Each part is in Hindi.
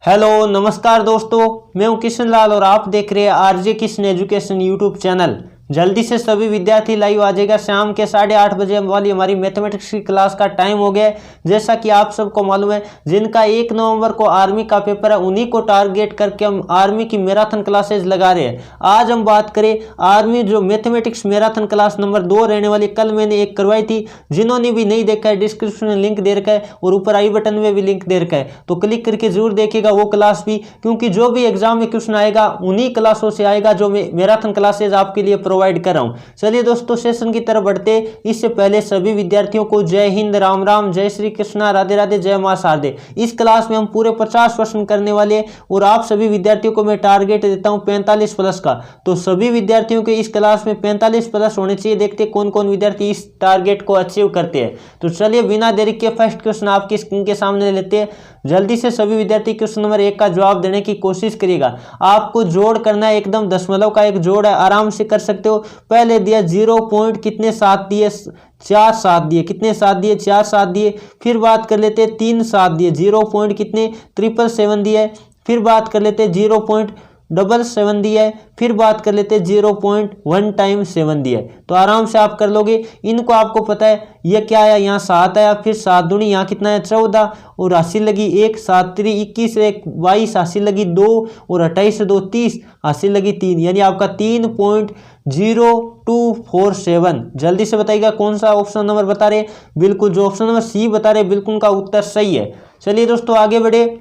हेलो नमस्कार दोस्तों, मैं हूं किशन लाल और आप देख रहे हैं RJ Kishan education YouTube channel. जल्दी से सभी विद्यार्थी लाइव आ जाएगा। शाम के 8:30 बजे वाली हमारी मैथमेटिक्स की क्लास का टाइम हो गया है। जैसा कि आप सबको मालूम है, जिनका 1 नवंबर को आर्मी का पेपर है उन्हीं को टारगेट करके हम आर्मी की मैराथन क्लासेज लगा रहे हैं। आज हम बात करें आर्मी जो मैथमेटिक्स मैराथन क्लास नंबर 2 रहने वाली, कल मैंने एक करवाई थी। जिन्होंने भी नहीं देखा है डिस्क्रिप्शन में लिंक दे रखा है और ऊपर आई बटन में भी लिंक दे रखा है, तो क्लिक करके जरूर देखिएगा वो क्लास भी, क्योंकि जो भी एग्जाम में क्वेश्चन आएगा उन्हीं क्लासों से आएगा जो मैराथन क्लासेज आपके लिए प्रोवाइड कर रहा हूं। चलिए दोस्तों, सेशन की तरफ बढ़ते। इससे पहले सभी विद्यार्थियों को जय हिंद, राम राम, जय श्री कृष्णा, राधे राधे, जय मां शारदे। इस क्लास में हम पूरे 50 प्रश्न करने वाले और आप सभी विद्यार्थियों को मैं टारगेट देता हूं 45 प्लस का। तो सभी विद्यार्थियों के इस क्लास में 45 प्लस होने चाहिए। देखते कौन कौन विद्यार्थी इस टारगेट को अचीव करते हैं। तो चलिए बिना देरी के फर्स्ट क्वेश्चन आपकी स्क्रीन के सामने लेते हैं। जल्दी से सभी विद्यार्थी क्वेश्चन नंबर 1 का जवाब देने की कोशिश करिएगा। आपको जोड़ करना है, एकदम दशमलव का एक जोड़ है, आराम से कर सकते हो। पहले दिया 0 पॉइंट कितने 7 दिए, 4 7 दिए, कितने 7 दिए, 4 7 दिए। फिर बात कर लेते हैं 3 7 दिए, 0 पॉइंट कितने 777 दिए। फिर बात कर लेते हैं 0.77 दिया है। फिर बात कर लेते हैं 0.1 टाइम्स 7 दिया है। तो आराम से आप कर लोगे। इनको आपको पता है ये क्या आया, यहाँ 7 आया, फिर 7 दूनी यहाँ कितना है 14 और 80 लगी 1, 7 3 21, 1 22, 80 लगी 2 और 28 से 2 30, 80 लगी 3, यानी आपका 3.0247। जल्दी से बताइएगा कौन सा ऑप्शन नंबर बता रहे। बिल्कुल जो ऑप्शन नंबर सी बता रहे, बिल्कुल उनका उत्तर सही है। चलिए दोस्तों आगे बढ़े,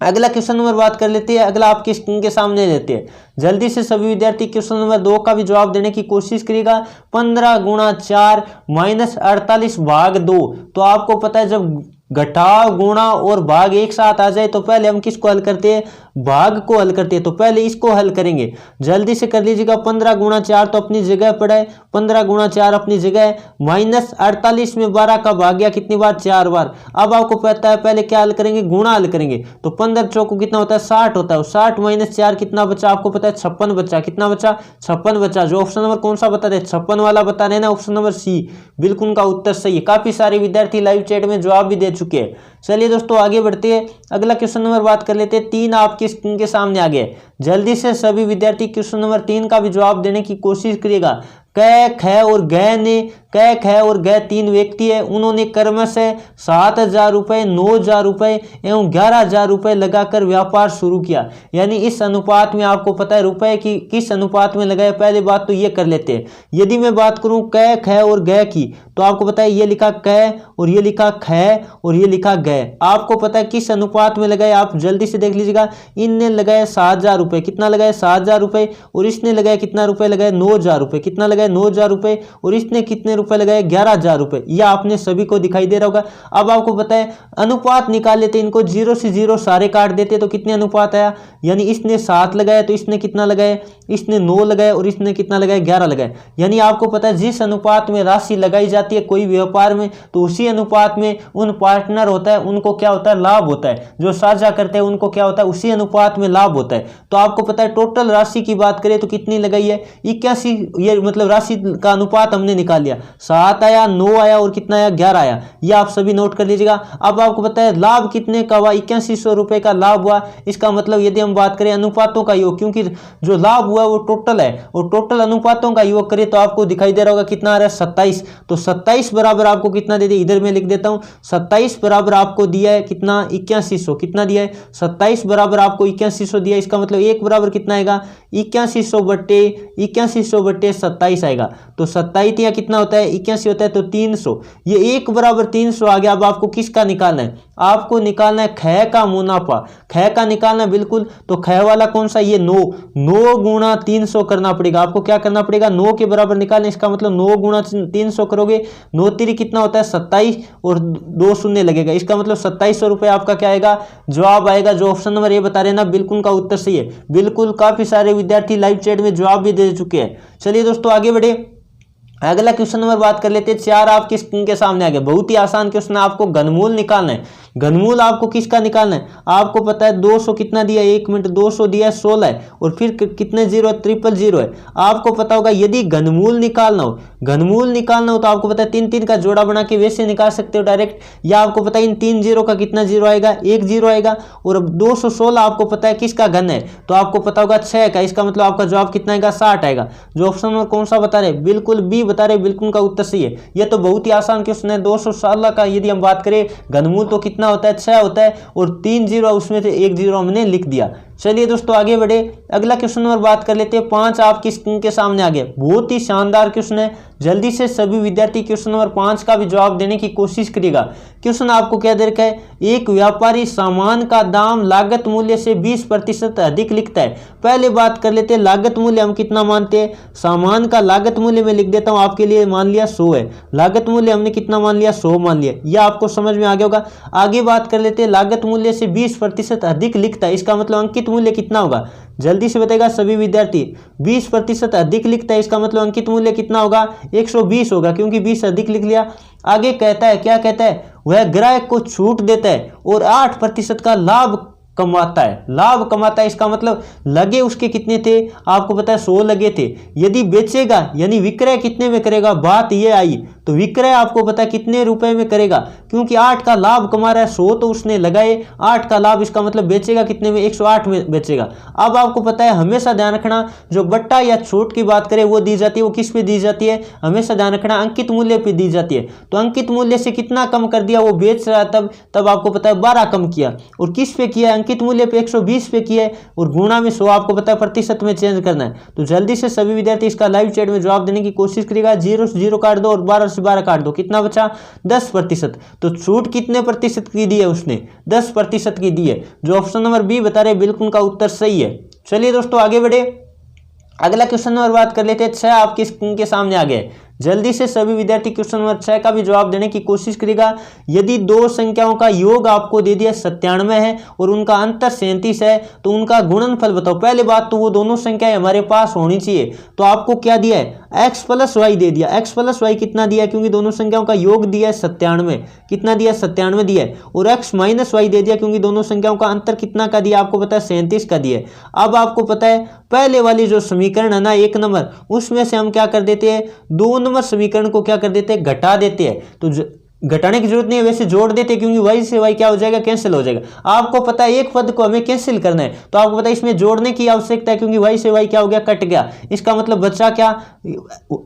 अगला क्वेश्चन नंबर बात कर लेते हैं। अगला आपकी स्क्रीन के सामने लेते हैं। जल्दी से सभी विद्यार्थी क्वेश्चन नंबर 2 का भी जवाब देने की कोशिश करिएगा। 15 गुणा 4 माइनस 48 भाग 2। तो आपको पता है जब घटाव गुणा और भाग एक साथ आ जाए तो पहले हम किसको हल करते हैं, भाग को हल करते हैं। तो पहले इसको हल करेंगे, जल्दी से कर लीजिएगा। 15 गुणा 4 तो अपनी जगह पड़ा है, 15 गुणा 4 अपनी जगह है, माइनस 48 में 12 का भाग गया कितनी बार, 4 बार। अब आपको पता है पहले क्या हल करेंगे, गुणा हल करेंगे। तो 15 चौको कितना होता है 60 होता है, 60 माइनस 4 कितना बचा, आपको पता है 56 बचा। कितना बचा, 56 बचा। जो ऑप्शन नंबर कौन सा बता रहे, 56 वाला बता रहे ना, ऑप्शन नंबर सी, बिल्कुल उनका उत्तर सही है। काफी सारे विद्यार्थी लाइव चैट में जवाब भी दे चुके हैं। चलिए दोस्तों आगे बढ़ते हैं। अगला क्वेश्चन नंबर बात कर लेते हैं। 3 आपकी स्क्रीन के सामने आ गए। जल्दी से सभी विद्यार्थी क्वेश्चन नंबर 3 का भी जवाब देने की कोशिश करिएगा। कै ख और गै ने, कै ख और गै 3 व्यक्ति है, उन्होंने क्रमशः 7,000 रुपये, 9,000 रुपये एवं 11,000 रुपये लगाकर व्यापार शुरू किया। यानी इस अनुपात में आपको पता है रुपए की किस अनुपात में लगाए। पहले बात तो ये कर लेते हैं। यदि मैं बात करूं कै ख और गै की, तो आपको पता है ये लिखा कै और ये लिखा ख और ये लिखा गै। आपको पता है किस अनुपात में लगाए, आप जल्दी से देख लीजिएगा। इनने लगाए 7,000 रुपये, कितना लगाए 7,000 रुपये, और इसने लगाए कितना रुपए लगाए 9,000 रुपये, कितना लगाए 9,000 रुपये, और इसने कितने रुपए लगाए 11,000 रुपये। यह आपने सभी को दिखाई दे रहा होगा। अब आपको पता है अनुपात निकाल लेते, इनको 0 से 0 सारे काट देते तो कितने अनुपात आया। यानी इसने 7 लगाया तो इसने कितना लगाए, इसने 9 लगाए और इसने कितना लगाया 11 लगाए। यानी आपको पता है जिस अनुपात में राशि लगाई जाती है कोई व्यापार में, तो उसी अनुपात में उन पार्टनर होता है उनको क्या होता है, लाभ होता है। जो साझा करते हैं उनको क्या होता है, उसी अनुपात में लाभ होता है। तो आपको पता है टोटल राशि की बात करें तो कितनी लगाई है 81। ये मतलब राशि का अनुपात हमने निकाल लिया। 7 आया, 9 आया और कितना आया 11 आया। ये आप सभी नोट कर लीजिएगा। अब आपको पता है लाभ कितने का हुआ, 8100 रुपए का लाभ हुआ। इसका मतलब यदि हम बात करें अनुपातों का योग, क्योंकि जो लाभ हुआ वो टोटल है और टोटल अनुपातों का योग करें तो आपको दिखाई दे रहा होगा कितना आ रहा है 27। तो 27 बराबर आपको कितना दे दिया, इधर मैं लिख देता हूं। 27 बराबर आपको दिया है कितना 8100, कितना दिया है 27 बराबर आपको 8100 दिया। इसका मतलब 1 बराबर कितना आएगा 8100 बट्टे 27 आएगा। तो 27 कितना होता है 81 होता है, तो 300। ये 1 बराबर 300 आ गया। अब आपको किसका निकालना है, आपको निकालना है ख का मुनाफा, ख का निकालना है बिल्कुल। तो ख वाला कौन सा, ये 9 गुणा 300 करना पड़ेगा। आपको क्या करना पड़ेगा, 9 के बराबर निकालना। इसका मतलब 9 गुणा 300 करोगे, 9 3 कितना होता है 27 और 2 शून्य लगेगा। इसका मतलब 2700 रुपये आपका क्या आएगा, जवाब आएगा। जो ऑप्शन नंबर ये बता रहे हैं ना, बिल्कुल का उत्तर सही है। बिल्कुल काफी सारे विद्यार्थी लाइव चैट में जवाब भी दे चुके हैं। चलिए दोस्तों आगे बढ़े। अगला क्वेश्चन नंबर बात कर लेते हैं, 4 आपके स्क्रीन के सामने आ गया। बहुत ही आसान क्वेश्चन है, आपको घनमूल निकालना है। घनमूल आपको किसका निकालना है? आपको पता है 200 कितना दिया है, 1 मिनट 200 दिया है 16 है, और फिर कितने जीरो है, 000 है। आपको पता होगा यदि घनमूल निकालना हो, घनमूल निकालना हो तो आपको पता है 3 का जोड़ा बना के वैसे निकाल सकते हो डायरेक्ट, या आपको पता है इन 3 जीरो का कितना जीरो आएगा, 1 जीरो आएगा। और अब 216 आपको पता है किसका घन है, तो आपको पता होगा 6 का, इसका मतलब आपका जवाब कितना आएगा, 60 आएगा। जो ऑप्शन नंबर कौन सा बता रहे, बिल्कुल बी बता रहे, बिल्कुल का उत्तर सही है। यह तो बहुत ही आसान क्वेश्चन है। 216 का यदि हम बात करें घनमूल तो कितना होता है, 6 होता है, और 3 जीरो उसमें से 1 जीरो हमने लिख दिया। चलिए दोस्तों आगे बढ़े, अगला क्वेश्चन नंबर बात कर लेते हैं। 5 आपकी स्क्रीन के सामने आ गए। बहुत ही शानदार क्वेश्चन है, जल्दी से सभी विद्यार्थी क्वेश्चन नंबर 5 का भी जवाब देने की कोशिश करिएगा। क्वेश्चन आपको क्या दे रखा है, एक व्यापारी सामान का दाम लागत मूल्य से 20% अधिक लिखता है। पहले बात कर लेते हैं लागत मूल्य हम कितना मानते हैं, सामान का लागत मूल्य में लिख देता हूं आपके लिए, मान लिया 100 है, लागत मूल्य हमने कितना मान लिया, 100 मान लिया। यह आपको समझ में आ गया होगा। आगे बात कर लेते हैं, लागत मूल्य से 20% अधिक लिखता है, इसका मतलब अंकित मूल्य कितना होगा, जल्दी से बताएगा सभी विद्यार्थी। 20% अधिक लिखता है, इसका मतलब अंकित मूल्य कितना होगा, 120 होगा, क्योंकि 20 अधिक लिख लिया। आगे कहता है, क्या कहता है, वह ग्राहक को छूट देता है और 8% का लाभ कमाता है, लाभ कमाता है, इसका मतलब लगे उसके कितने थे, आपको पता है 100 लगे थे। यदि बेचेगा यानी विक्रय कितने में करेगा, बात ये आई, तो विक्रय आपको पता है कितने रुपए में करेगा, क्योंकि 8 का लाभ कमा रहा है, 100 तो उसने लगाए, 8 का लाभ, इसका मतलब बेचेगा कितने में, 108 में बेचेगा। अब आपको पता है हमेशा ध्यान रखना, जो बट्टा या छूट की बात करें वो दी जाती है, वो किस पे दी जाती है, हमेशा ध्यान रखना अंकित मूल्य पे दी जाती है। तो अंकित मूल्य से कितना कम कर दिया, वो बेच रहा है तब आपको पता है 12 कम किया, और किस पे किया, अंकित मूल्य पे 120 पे किया है, और गुणा में 100 आपको पता है प्रतिशत में चेंज करना है। तो जल्दी से सभी विद्यार्थी इसका लाइव चैट में जवाब देने की कोशिश करेगा। 0 से 0 काट दो और 12 से 12 काट दो, कितना बचा, 10%। तो छूट कितने प्रतिशत की दी है उसने, 10% की दी है। जो ऑप्शन नंबर बी बता रहे बिल्कुल का उत्तर सही है। चलिए दोस्तों आगे बढ़े, अगला क्वेश्चन नंबर बात कर लेते हैं। 6 आपकी स्क्रीन के सामने आ गए। जल्दी से सभी विद्यार्थी क्वेश्चन नंबर 6 का भी जवाब देने की कोशिश करेगा। यदि दो संख्याओं का योग आपको दे दिया 97 है और उनका अंतर 37 है, तो उनका गुणनफल बताओ। पहले बात तो वो दोनों संख्याएं हमारे पास होनी चाहिए, तो आपको क्या दिया है, x प्लस वाई दे दिया। x प्लस वाई कितना दिया, क्योंकि दोनों संख्याओं का योग दिया है 97, कितना दिया, 97 दिया है, और x माइनस वाई दे दिया, क्योंकि दोनों संख्याओं का अंतर कितना का दिया, आपको पता है 37 का दिया है। अब आपको पता है पहले वाली जो समीकरण है ना 1 नंबर, उसमें से हम क्या कर देते हैं, 2 नंबर समीकरण को क्या कर देते हैं, घटा देते हैं। तो घटाने की जरूरत नहीं है, वैसे जोड़ देते हैं, क्योंकि y से y क्या हो जाएगा, कैंसिल हो जाएगा। आपको पता है एक पद को हमें कैंसिल करना है, तो आपको पता है इसमें जोड़ने की आवश्यकता है, क्योंकि y से y क्या हो गया, कट गया। इसका मतलब बचा क्या,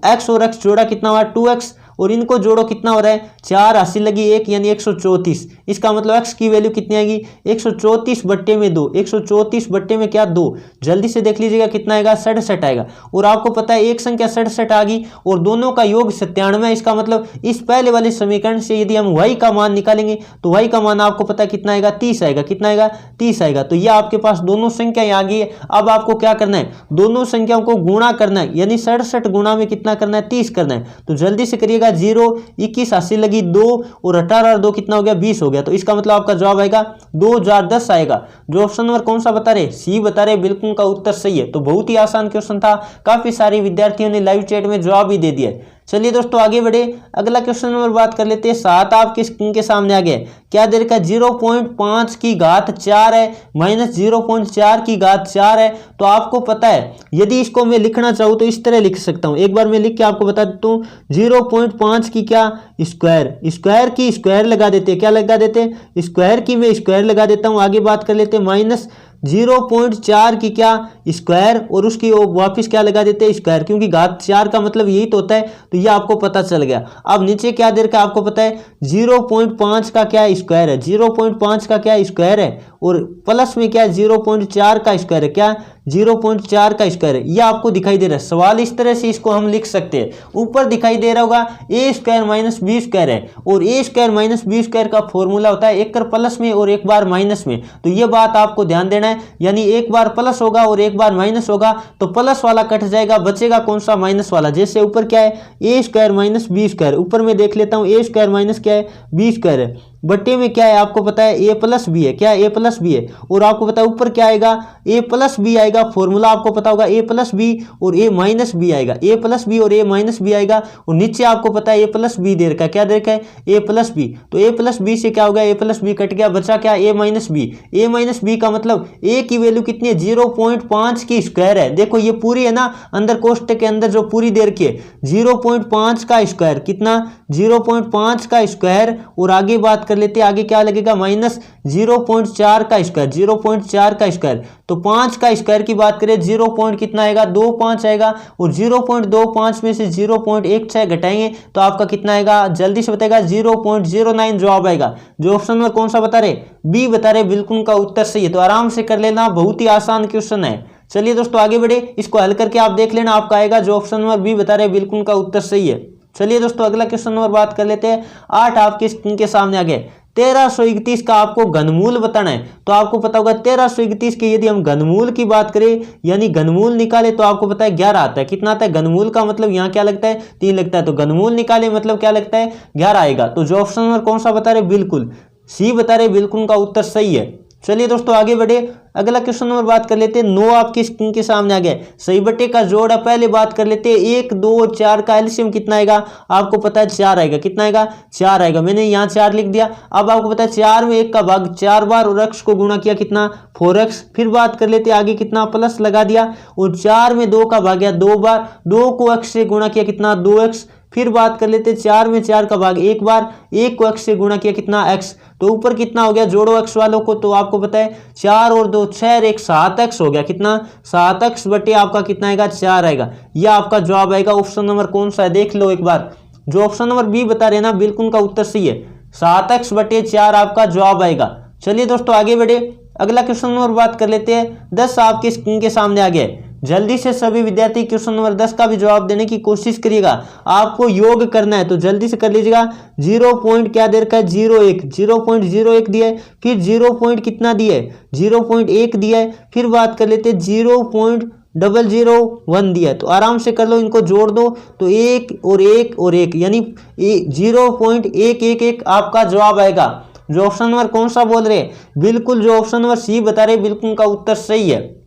x और x जोड़ा कितना हुआ, 2x, और इनको जोड़ो कितना हो रहा है, 4 हासिल लगी 1 यानी 134। इसका मतलब x की वैल्यू कितनी आएगी, 134 बट्टे में 2, 134 बट्टे में क्या 2, जल्दी से देख लीजिएगा कितना आएगा, 67 आएगा। और आपको पता है एक संख्या 67 आ गई और दोनों का योग 97 है। इसका मतलब इस पहले वाले समीकरण से यदि हम y का मान निकालेंगे तो y का मान आपको पता है कितना आएगा, 30 आएगा, कितना आएगा, 30 आएगा। तो यह आपके पास दोनों संख्याएं आ गई है। अब आपको क्या करना है, दोनों संख्याओं को गुणा करना है, यानी 67 गुणा में कितना करना है, 30 करना है। तो जल्दी से करिएगा, 0 21 हासिल लगी 2 और 18 और 2 कितना हो गया, 20 हो गया। तो इसका मतलब आपका जवाब आएगा 2010 आएगा। जो ऑप्शन नंबर कौन सा बता रहे, सी बता रहे, बिल्कुल का उत्तर सही है। तो बहुत ही आसान क्वेश्चन था, काफी सारे विद्यार्थियों ने लाइव चैट में जवाब भी दे दिया। चलिए दोस्तों आगे बढ़े, अगला क्वेश्चन नंबर बात कर लेते हैं। 7 आपकी स्क्रीन के सामने आ गया। क्या दे रखा है, 0.5 की घात 4 है माइनस 0.4 की घात 4 है। तो आपको पता है यदि इसको मैं लिखना चाहूँ तो इस तरह लिख सकता हूँ, एक बार मैं लिख के आपको बता देता हूँ। 0.5 की क्या, स्क्वायर, स्क्वायर की स्क्वायर लगा देते, क्या लगा देते, स्क्वायर की मैं स्क्वायर लगा देता हूँ। आगे बात कर लेते हैं, माइनस 0.4 की क्या, स्क्वायर, और उसकी वापस क्या लगा देते हैं, स्क्वायर, क्योंकि घात 4 का मतलब यही तो होता है। तो ये आपको पता चल गया। अब नीचे क्या दे रखा है, आपको पता है 0.5 का क्या स्क्वायर है, 0.5 का क्या स्क्वायर है, और प्लस में क्या 0.4 का स्क्वायर है, क्या 0.4 का स्क्वायर है। यह आपको दिखाई दे रहा है। सवाल इस तरह से इसको हम लिख सकते हैं, ऊपर दिखाई दे रहा होगा ए स्क्वायर माइनस बी स्क्वायर है, और ए स्क्वायर माइनस बी स्क्वायर का फॉर्मूला होता है एक बार प्लस में और एक बार माइनस में। तो ये बात आपको ध्यान देना है, यानी एक बार प्लस होगा और एक बार माइनस होगा, तो प्लस वाला कट जाएगा, बचेगा कौन सा, माइनस वाला। जैसे ऊपर क्या है, ए स्क्वायर माइनस बी स्क्वायर, ऊपर में देख लेता हूँ, ए स्क्वायर माइनस क्या है, बी स्क्वायर है। बट्टे में क्या है आपको पता है ए प्लस बी है, क्या है ए प्लस बी है, और आपको पता है ऊपर क्या आएगा ए प्लस बी आएगा, फॉर्मूला आपको पता होगा ए प्लस बी और ए माइनस बी आएगा, ए प्लस बी और ए माइनस बी आएगा, और नीचे आपको पता है ए प्लस बी दे रखा है, क्या दे रखा है ए प्लस बी, तो ए प्लस बी से क्या होगा ए प्लस बी कट गया, बचा क्या ए माइनस बी, ए माइनस बी का मतलब ए की वैल्यू कितनी है 0.5 की स्क्वायर है, देखो ये पूरी है ना अंदर कोष्टक के अंदर जो पूरी दे रखी है 0.5 का स्क्वायर, कितना 0.5 का स्क्वायर, और आगे बात कर लेते हैं आगे क्या लगेगा माइनस 0.4 का स्क्वायर, 0.4 का स्क्वायर, तो 5 का स्क्वायर की बात करें 0 पॉइंट कितना आएगा 25 आएगा, और 0.25 में से 0.16 घटाएंगे तो आपका कितना आएगा जल्दी से बताएगा 0.09 जवाब आएगा। जो ऑप्शन नंबर कौन सा बता रहे बी बता रहे, बिल्कुल का उत्तर सही है, तो आराम से कर लेना, बहुत ही आसान क्वेश्चन है। चलिए दोस्तों आगे बढ़े, इसको हल करके आप देख लेना आपका आएगा, जो ऑप्शन नंबर बी बता रहे बिल्कुल का उत्तर सही है। चलिए दोस्तों अगला क्वेश्चन नंबर बात कर लेते हैं। 8 आपके स्क्रीन के सामने आ गए, 1331 का आपको घनमूल बताना है, तो आपको पता होगा 1331 के यदि हम घनमूल की बात करें यानी घनमूल निकाले तो आपको पता है 11 आता है, कितना आता है घनमूल का मतलब यहाँ क्या लगता है 3 लगता है, तो घनमूल निकाले मतलब क्या लगता है 11 आएगा, तो जो ऑप्शन नंबर कौन सा बता रहे बिल्कुल सी बता रहे, बिल्कुल का उत्तर सही है। चलिए दोस्तों आगे बढ़े, अगला क्वेश्चन नंबर बात कर लेते हैं। 9 आपकी स्क्रीन के सामने आ गया, सही बट्टे का जोड़ है, पहले बात कर लेते हैं 1 2 4 का एलसीएम कितना आएगा, आपको पता है 4 आएगा, कितना आएगा 4 आएगा, मैंने यहाँ 4 लिख दिया। अब आपको पता है 4 में 1 का भाग 4 बार और x को गुणा किया कितना 4x, फिर बात कर लेते हैं आगे कितना प्लस लगा दिया, और 4 में 2 का भाग गया 2 बार, 2 को x से गुणा किया कितना 2x, फिर बात कर लेते 4 में 4 का भाग 1 बार, 1 को x से गुणा किया कितना x, तो ऊपर कितना हो गया जोड़ो x वालों को, तो आपको पता है 4 और 2 6 और 1 7x हो गया, कितना 7x बटे आपका कितना आएगा 4 आएगा, यह आपका जवाब आएगा। ऑप्शन नंबर कौन सा है देख लो एक बार, जो ऑप्शन नंबर बी बता रहे ना बिल्कुल का उत्तर सही है, 7x बटे 4 आपका जवाब आएगा। चलिए दोस्तों आगे बढ़े, अगला क्वेश्चन नंबर बात कर लेते हैं। 10 आपके स्क्रीन के सामने आ गया, जल्दी से सभी विद्यार्थी क्वेश्चन नंबर 10 का भी जवाब देने की कोशिश करिएगा, आपको योग करना है तो जल्दी से कर लीजिएगा। 0 पॉइंट क्या दे रखा है 0.1, 0.01 दिया है, फिर 0 पॉइंट कितना दिया है 0.1 दिया है, फिर बात कर लेते हैं 0.001 दिया है, तो आराम से कर लो, इनको जोड़ दो तो 1 और 1 और 1 यानी 0.111 आपका जवाब आएगा। जो ऑप्शन नंबर कौन सा बोल रहे बिल्कुल जो ऑप्शन नंबर सी बता रहे बिल्कुल का उत्तर सही है।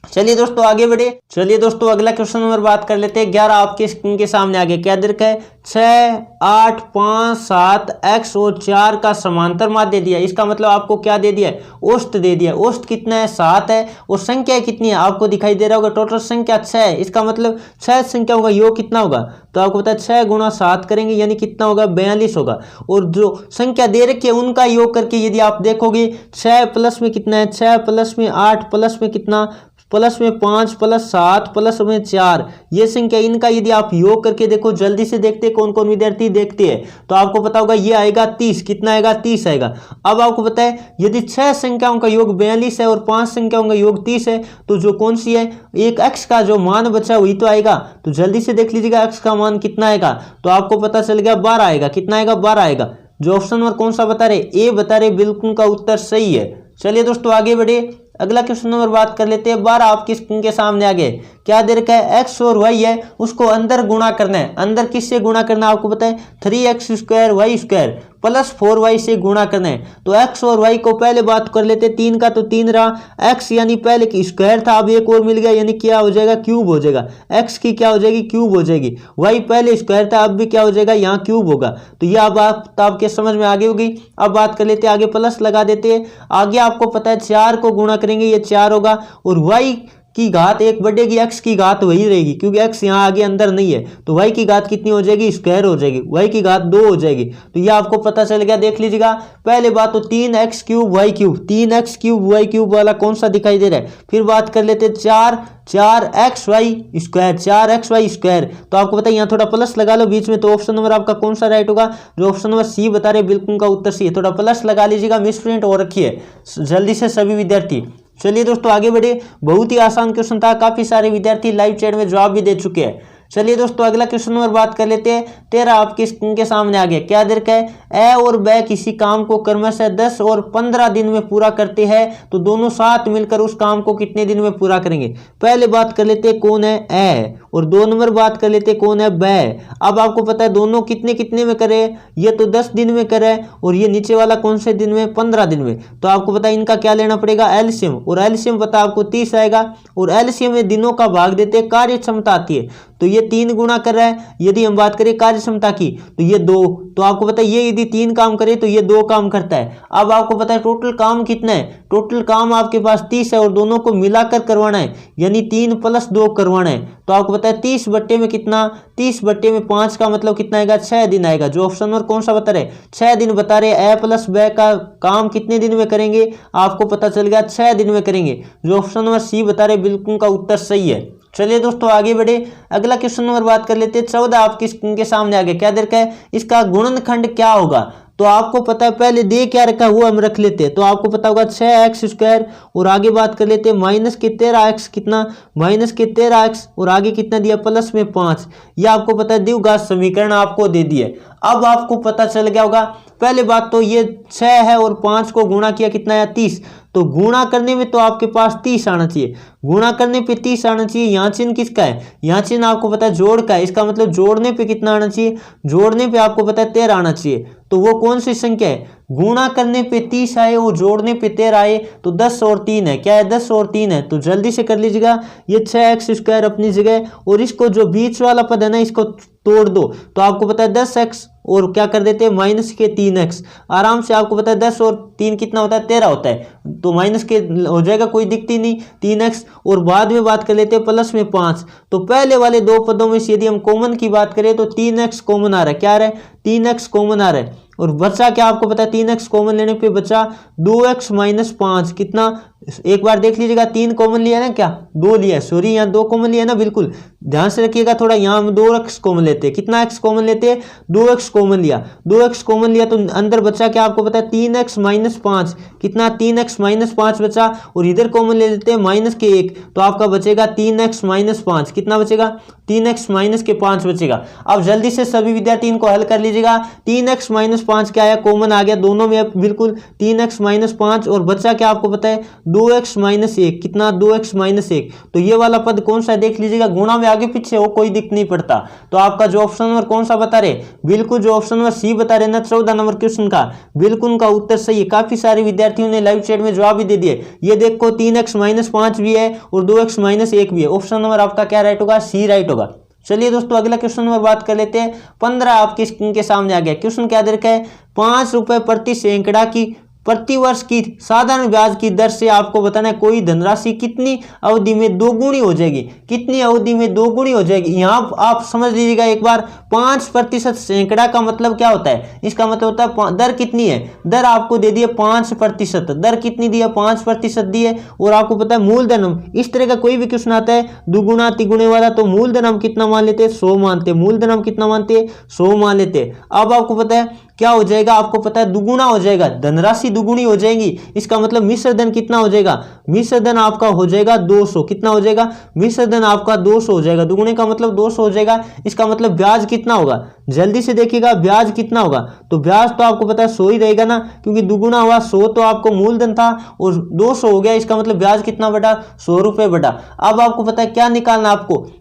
चलिए दोस्तों आगे बढ़े, चलिए दोस्तों अगला क्वेश्चन नंबर बात कर लेते हैं। 11 आपके स्क्रीन के सामने आ गया, क्या दे रखा है 6 8 5 7 x और 4 का समांतर माध्य दे दिया, इसका मतलब आपको क्या दे दिया है औसत दे दिया, औसत कितना है 7 है, और संख्या कितनी है आपको दिखाई दे रहा होगा, टोटल संख्या 6 है, इसका मतलब 6 संख्या होगा, योग कितना होगा, तो आपको पता है 6 गुणा 7 करेंगे यानी कितना होगा 42 होगा, और जो संख्या दे रखी है उनका योग करके यदि आप देखोगे 6 प्लस में कितना है 6 प्लस में 8 प्लस में कितना प्लस में 5 प्लस 7 प्लस में 4, ये संख्या इनका यदि आप योग करके देखो, जल्दी से देखते कौन कौन विद्यार्थी देखते हैं, तो आपको पता होगा ये आएगा 30, कितना आएगा 30 आएगा। अब आपको पता है यदि 6 संख्याओं का योग 42 है और 5 संख्याओं का योग 30 है, तो जो कौन सी है एक x का जो मान बचा वही तो आएगा, तो जल्दी से देख लीजिएगा x का मान कितना आएगा, तो आपको पता चल गया 12 आएगा, कितना आएगा 12 आएगा। जो ऑप्शन नंबर कौन सा बता रहे ए बता रहे, बिल्कुल का उत्तर सही है। चलिए दोस्तों आगे बढ़े, अगला क्वेश्चन नंबर बात कर लेते हैं। 12 आपकी स्क्रीन के सामने आ गए, क्या दे रखा है x और y है, उसको अंदर गुणा करना है, अंदर किससे गुणा करना है आपको पता है 3x square y square plus 4y से गुणा करना है, तो x और y को पहले बात कर लेते, 3 का तो 3 रहा, x यानी पहले की स्क्वायर था, अब एक और मिल गया यानी क्या हो जाएगा क्यूब हो जाएगा, x की क्या हो जाएगी क्यूब हो जाएगी, y पहले स्क्वायर था अब भी क्या हो जाएगा यहाँ क्यूब होगा, तो यह अब आपके समझ में आगे होगी। अब बात कर लेते हैं आगे, प्लस लगा देते हैं, आगे आपको पता है 4 को गुणा करेंगे ये 4 होगा, और y की घात एक बढ़ेगी, x की घात वही रहेगी क्योंकि x यहाँ आगे अंदर नहीं है, तो y की घात कितनी हो जाएगी स्क्वायर हो जाएगी, y की घात 2 हो जाएगी, तो ये आपको पता चल गया। देख लीजिएगा पहले बात तो 3x cube y cube, 3x cube y cube वाला कौन सा दिखाई दे रहा है, फिर बात कर लेते 4xy स्क्वायर, 4xy स्क्वायर, तो आपको पता है यहाँ थोड़ा प्लस लगा लो बीच में, तो ऑप्शन नंबर आपका कौन सा राइट होगा, जो ऑप्शन नंबर सी बता रहे बिल्कुल का उत्तर सी है, थोड़ा प्लस लगा लीजिएगा, मिस प्रिंट हो रखी है जल्दी से सभी विद्यार्थी। चलिए दोस्तों आगे बढ़े, बहुत ही आसान क्वेश्चन था, काफी सारे विद्यार्थी लाइव चैट में जवाब भी दे चुके हैं। चलिए दोस्तों अगला क्वेश्चन नंबर बात कर लेते हैं। 13 आपकी स्क्रीन के सामने आ गया, क्या दे रखा है ए और ब किसी काम को क्रमशः 10 और 15 दिन में पूरा करते हैं, तो दोनों साथ मिलकर उस काम को कितने दिन में पूरा करेंगे। पहले बात कर लेते हैं कौन है ए, और 2 नंबर बात कर लेते कौन है, व्यय। अब आपको पता है दोनों कितने कितने में करे, ये तो 10 दिन में करे और ये नीचे वाला कौन से दिन में, 15 दिन में। तो आपको पता है इनका क्या लेना पड़ेगा, एलसीएम, और एलसीएम पता आपको 30 आएगा, और एलसीएम में दिनों का भाग देते कार्य क्षमता आती है, तो ये 3 गुना कर रहा है। यदि हम बात करें कार्य क्षमता की तो ये 2, तो आपको पता है ये यदि 3 काम करे तो ये 2 काम करता है। अब आपको पता है टोटल काम कितना है, टोटल काम आपके पास 30 है और दोनों को मिलाकर करवाना है, यानी 3 + 2 करवाना है। तो आपको पता है 30 बट्टे में कितना, 30 बट्टे में 5 का मतलब कितना आएगा, 6 दिन आएगा। जो ऑप्शन नंबर कौन सा बता रहे, 6 दिन बता रहे। ए प्लस ब का काम कितने दिन में करेंगे, आपको पता चल गया 6 दिन में करेंगे। जो ऑप्शन नंबर सी बता रहे बिल्कुल का उत्तर सही है। चलिए दोस्तों आगे बढ़े, अगला क्वेश्चन नंबर बात कर लेते हैं। 14 आपके स्क्रीन के सामने आ गया, क्या दे रखा है, इसका गुणनखंड क्या होगा। तो आपको पता है पहले दे क्या रखा है वो हम रख लेते हैं। तो आपको पता होगा 6x² और आगे बात कर लेते हैं -13x, कितना -13x, और आगे कितना दिया प्लस में 5। यह आपको पता है द्विघात समीकरण आपको दे दिए। अब आपको पता चल गया होगा, पहले बात तो ये 6 है और 5 को गुणा किया कितना है, 30। तो गुणा करने में तो आपके पास 30 आना चाहिए, गुणा करने पे 30 आना चाहिए। यहाँ चिन्ह किसका है, यहाँ चिन्ह आपको पता है जोड़ का है, इसका मतलब जोड़ने पे कितना आना चाहिए, जोड़ने पे आपको पता है 13 आना चाहिए। तो वो कौन सी संख्या है, गुणा करने पे 30 आए और जोड़ने पे 13 आए, तो 10 और 3 है, क्या है 10 और 3 है। तो जल्दी से कर लीजिएगा, ये 6x² अपनी जगह, और इसको जो बीच वाला पद है ना इसको तोड़ दो, तो आपको पता है 10x और क्या कर देते हैं माइनस के 3x। आराम से आपको पता है 10 और 3 कितना होता है, 13 होता है, तो माइनस के हो जाएगा, कोई दिक्कत नहीं 3x। और बाद में बात कर लेते हैं प्लस में 5। तो पहले वाले 2 पदों में से यदि हम कॉमन की बात करें तो 3x कॉमन आ रहा है, क्या आ रहा है 3x कॉमन आ रहा है, और बचा क्या आपको पता है 3x कॉमन लेने पे बचा 2x - 5, कितना, एक बार देख लीजिएगा 3 कॉमन लिया ना, क्या 2 लिया, सॉरी यहाँ 2 कॉमन लिया ना, बिल्कुल ध्यान से रखिएगा थोड़ा, यहाँ हम 2x कॉमन लेते हैं, कितना x कॉमन लेते हैं 2x कॉमन लिया, 2x कॉमन लिया, तो अंदर बचा क्या आपको पता है 3x - 5, कितना 3x - 5 बचा, और इधर कॉमन ले लेते हैं -1, तो आपका बचेगा 3x - 5, कितना बचेगा 3x - 5 बचेगा। अब जल्दी से सभी विद्यार्थी इनको हल कर लीजिएगा, 3x - 5 क्या आया, कॉमन आ गया दोनों में, बिल्कुल 3x - 5, और बचा क्या आपको पता है 2x - 1, कितना 2x - 1। तो ये वाला पद कौन सा है देख लीजिएगा, गुणा में आगे पीछे हो कोई दिक्कत नहीं पड़ता। तो आपका जो ऑप्शन नंबर कौन सा बता रहे, बिल्कुल जो ऑप्शन नंबर सी बता रहे ना 14 नंबर क्वेश्चन का, बिल्कुल उनका उत्तर सही है। काफी सारे विद्यार्थियों ने लाइव चैट में जवाब भी दे दिए। ये देखो 3x - 5 भी है और 2x - 1 भी है। ऑप्शन नंबर आपका क्या राइट होगा, सी राइट होगा। चलिए दोस्तों अगला क्वेश्चन नंबर बात कर लेते हैं। 15 आपकी स्क्रीन के सामने आ गया। क्वेश्चन क्या दे रखा है, 5 रुपए प्रति सैकड़ा की प्रति वर्ष की साधारण ब्याज की दर से आपको बताना है कोई धनराशि कितनी अवधि में दोगुनी हो जाएगी, कितनी अवधि में दोगुनी हो जाएगी। यहाँ आप समझ लीजिएगा एक बार, 5% सैकड़ा का मतलब क्या होता है, इसका मतलब होता है दर कितनी है, दर आपको दे दिए 5%, दर कितनी दी है 5% दी है, और आपको पता है मूलधन, इस तरह का कोई भी क्वेश्चन आता है दुगुना तिगुने वाला, तो मूलधन हम कितना मान लेते हैं 100 मानते हैं, मूलधन हम कितना मानते हैं 100 मान लेते हैं। अब आपको पता है क्या हो जाएगा, आपको पता है दुगुना हो जाएगा, धनराशि दुगुनी हो जाएगी, इसका मतलब मिश्र धन कितना हो जाएगा, मिश्र धन आपका हो जाएगा 200, कितना हो जाएगा मिश्र धन आपका 200 हो जाएगा, दुगुने का मतलब 200 हो जाएगा। इसका मतलब ब्याज कितना होगा, जल्दी से देखिएगा ब्याज कितना होगा, तो ब्याज तो आपको पता है 100 ही रहेगा ना, क्योंकि दुगुना हुआ 100 तो आपको मूलधन था और 200 हो गया, इसका मतलब ब्याज कितना बढ़ा 100 रुपए बढ़ा। अब आपको पता है क्या निकालना,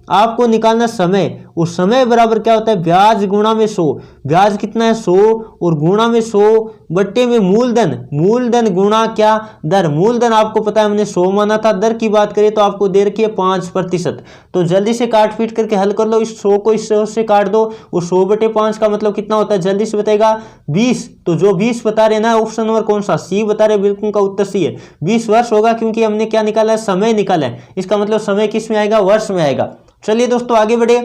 आपको निकालना समय, उस समय बराबर क्या होता है ब्याज गुणा में 100, ब्याज कितना है 100 और गुणा में 100 बट्टे में मूलधन, मूलधन गुणा क्या दर, मूलधन आपको पता है हमने 100 माना था, दर की बात करें तो आपको दे रखी है 5%। तो जल्दी से काट पीट करके हल कर लो, इस 100 को इस 100 से काट दो, और 100/5 का मतलब कितना होता है जल्दी से बताएगा 20। तो जो 20 बता रहे ना ऑप्शन नंबर कौन सा सी बता रहे, बिल्कुल का उत्तर सी है 20 वर्ष होगा, क्योंकि हमने क्या निकाला है समय निकाला है, इसका मतलब समय किस में आएगा वर्ष में आएगा। चलिए दोस्तों आगे बढ़े,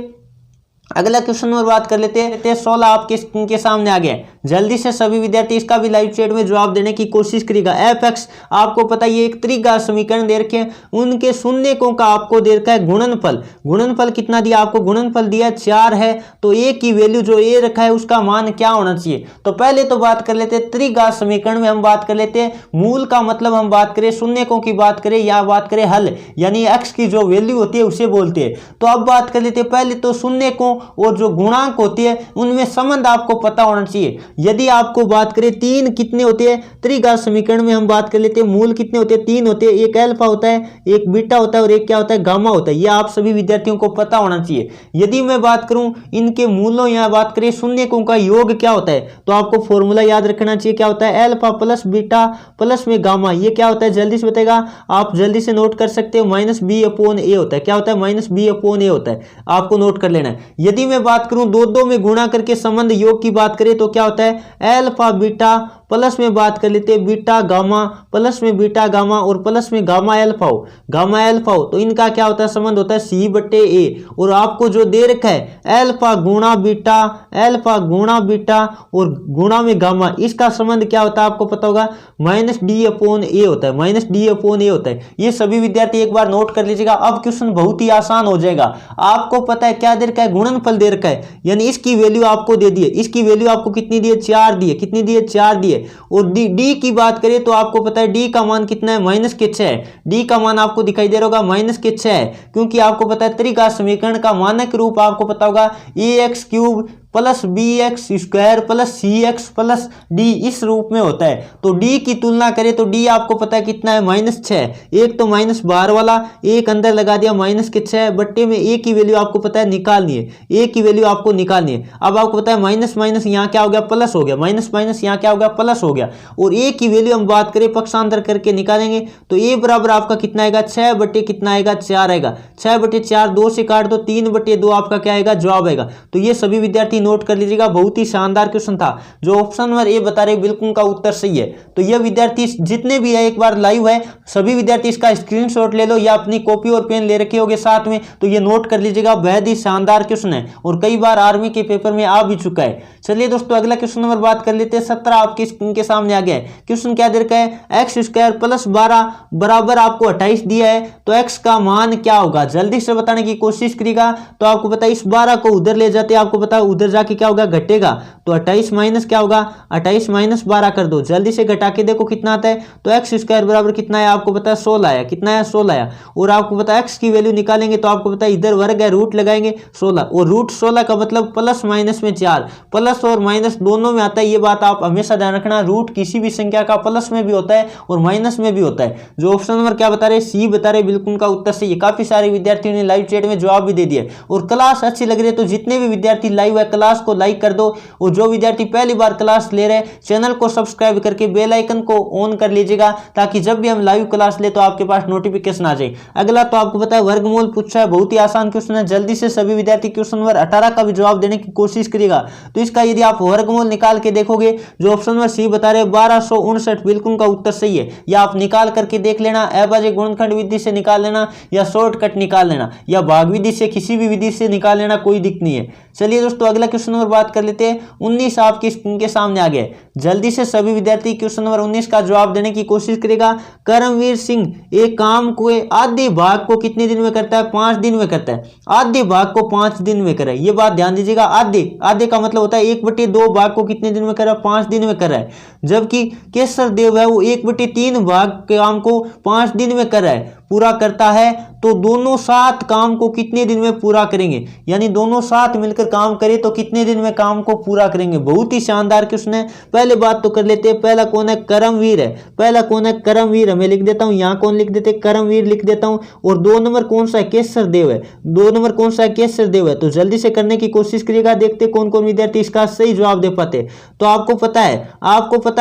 अगला क्वेश्चन नंबर बात कर लेते हैं। 16 आपके स्क्रीन के सामने आ गया, जल्दी से सभी विद्यार्थी इसका भी लाइव चैट में जवाब देने की कोशिश करेगा। f(x) आपको पता है ये एक त्रिघात समीकरण दे रखे हैं, उनके शून्यकों का आपको दे रखा है गुणनफल, गुणनफल कितना दिया आपको, गुणनफल दिया 4 है, तो a की वैल्यू जो a रखा है उसका मान क्या होना चाहिए। तो पहले तो बात कर लेते हैं त्रिघात समीकरण में, हम बात कर लेते हैं मूल का मतलब हम बात करें शून्यकों की बात करें या बात करें हल, यानी x की जो वैल्यू होती है उसे बोलते हैं। तो अब बात कर लेते हैं पहले तो शून्यकों, और जो गुणांक होती है उनमें संबंध आपको पता होना चाहिए। यदि आपको बात करें तीन कितने होते हैं, त्रिघात समीकरण में हम बात कर लेते हैं, मूल कितने होते हैं, तीन होते हैं, एक अल्फा होता है, एक बीटा होता है और एक क्या होता है, गामा होता है। ये आप सभी विद्यार्थियों को पता होना चाहिए। यदि मैं बात करूं इनके मूलों या बात करें शून्यकों का योग क्या होता है, तो आपको फॉर्मूला याद रखना चाहिए। क्या होता है, अल्फा प्लस बीटा प्लस में गामा। ये क्या होता है, जल्दी से बताएगा, आप जल्दी से नोट कर सकते हो, माइनस बी अपॉन ए होता है। क्या होता है, माइनस बी अपॉन ए होता है, आपको नोट कर लेना है। यदि मैं बात करूं दो दो में गुणा करके संबंध योग की बात करें तो क्या होता है, अल्फा बीटा प्लस में बात कर लेते हैं बीटा गामा प्लस में बीटा गामा और प्लस में गामा अल्फा हो, गामा अल्फा हो, तो इनका क्या होता है, संबंध होता है सी बटे ए। और आपको जो दे रखा है अल्फा गुणा बीटा, अल्फा गुणा बीटा और गुणा में गामा, इसका संबंध क्या होता है आपको पता होगा, माइनस डी अपॉन ए होता है, माइनस डी अपॉन ए होता है। ये सभी विद्यार्थी एक बार नोट कर लीजिएगा। अब क्वेश्चन बहुत ही आसान हो जाएगा। आपको पता है क्या दे रखा है, गुणनफल दे रखा है, यानी इसकी वैल्यू आपको दे दी है। इसकी वैल्यू आपको कितनी दी है, 4 दी है। कितनी दी है, 4 दी है। और डी की बात करें तो आपको पता है डी का मान कितना है, माइनस के 6 है। डी का मान आपको दिखाई दे रहा होगा माइनस के 6 है, क्योंकि आपको पता है त्रिघात समीकरण का मानक रूप आपको पता होगा a x cube plus b x square plus c x plus d, इस रूप में होता है। तो डी की तुलना करें तो डी आपको पता है कितना है, माइनस 6। एक तो माइनस बाहर वाला एक अंदर लगा दिया, माइनस के 6 बट्टे में ए की वैल्यू आपको पता है निकालनी है, ए की वैल्यू आपको निकालनी है। अब आपको पता है माइनस माइनस यहाँ क्या हो गया, प्लस हो गया, माइनस माइनस यहाँ क्या हो गया, प्लस हो गया। और ए की वैल्यू हम बात करें पक्षांतर करके निकालेंगे तो ए बराबर आपका कितना आएगा, 6 बटे कितना आएगा, 4 आएगा। 6 बटे 4 2 से काट दो, 3 बटे 2 आपका क्या आएगा, जवाब आएगा। तो ये सभी विद्यार्थी नोट कर लीजिएगा, बहुत ही शानदार क्वेश्चन था। जो ऑप्शन नंबर ए बता रहे बिल्कुल का उत्तर सही है। तो ये विद्यार्थी जितने भी है एक बार लाइव है, सभी विद्यार्थी इसका स्क्रीनशॉट ले लो या अपनी कॉपी और पेन ले रखे होगे साथ में, तो ये नोट कर लीजिएगा। बेहद ही शानदार क्वेश्चन है और कई बार आर्मी के पेपर में आ भी चुका है। चलिए दोस्तों अगला क्वेश्चन नंबर बात कर लेते हैं। 17 आपकी स्क्रीन के सामने आ गया है। क्वेश्चन क्या दे रखा है, एक्स स्क्वायर प्लस 12 बराबर आपको 28 दिया है, तो एक्स का मान क्या होगा, जल्दी से बताने की कोशिश करिएगा। तो आपको पता है इस 12 को उधर ले जाते हैं, आपको पता है उधर जाके क्या होगा, घटेगा। तो 28 माइनस क्या होगा, 28 माइनस 12 कर दो, जल्दी से घटा के देखो कितना आता है। तो एक्स स्क्वायर बराबर कितना है, आपको पता है 16 आया। कितना है, 16 आया। और आपको पता है एक्स की वैल्यू निकालेंगे तो आपको पता है इधर वर्ग है, रूट लगाएंगे 16, और रूट 16 का मतलब प्लस माइनस में 4, प्लस और माइनस दोनों में आता है। ये बात आप हमेशा ध्यान रखना, रूट किसी भी संख्या का प्लस में भी होता है और माइनस में भी होता है। जो ऑप्शन नंबर क्या बता रहे, सी बता रहे, बिल्कुल का उत्तर सही है। काफी सारे विद्यार्थियों ने लाइव चैट में जवाब भी दे दिया। और क्लास अच्छी लग रही है तो जितने भी विद्यार्थी लाइव है क्लास को लाइक कर दो, और जो विद्यार्थी पहली बार क्लास ले रहे हैं चैनल को सब्सक्राइब करके बेल आइकन को ऑन कर लीजिएगा, ताकि जब भी हम लाइव क्लास ले तो आपके पास नोटिफिकेशन आ जाए। अगला तो आपको पता है वर्गमूल पूछा है, बहुत ही आसान क्वेश्चन है। जल्दी से सभी विद्यार्थी क्वेश्चन नंबर 18 का भी जवाब देने की कोशिश करिएगा। तो इसका यदि आप वर्गमूल निकाल के देखोगे, जो ऑप्शन नंबर सी बता रहे 1259 बिल्कुल का उत्तर सही है। या आप निकाल करके देख लेना, अभाज्य गुणनखंड विधि से निकाल लेना या शॉर्टकट निकाल लेना या भाग विधि से, किसी भी विधि से निकाल लेना, कोई दिक्कत नहीं है। चलिए दोस्तों अगला क्वेश्चन नंबर बात कर लेते हैं। 19 आपकी स्क्रीन के सामने आ गया। जल्दी से सभी विद्यार्थी क्वेश्चन नंबर 19 का जवाब देने की कोशिश करेगा। करमवीर सिंह एक काम को आधे भाग को कितने दिन में करता है, 5 दिन में करता है। आधे भाग को 5 दिन में करे, ये बात ध्यान दीजिएगा। आधे का मतलब होता है 1/2 भाग को कितने दिन में कर रहा है, 5 दिन में कर रहा है। जबकि केसर देव है वो 1/3 भाग के काम को 5 दिन में कर रहा है, पूरा करता है। तो दोनों साथ काम को कितने दिन में पूरा करेंगे, यानी दोनों साथ मिलकर काम करें तो कितने दिन में काम को पूरा करेंगे। बहुत ही शानदार क्वेश्चन है। पहले बात तो कर लेते हैं, पहला कौन है, करमवीर है। पहला कौन है, करमवीर है। मैं लिख देता हूं, यहां कौन लिख देते, करमवीर लिख देता हूं। और 2 नंबर कौन सा है, केसर देव है। 2 नंबर कौन सा है, केसर देव है। तो जल्दी से करने की कोशिश करिएगा, देखते कौन कौन विद्यार्थी इसका सही जवाब दे पाते। तो आपको पता है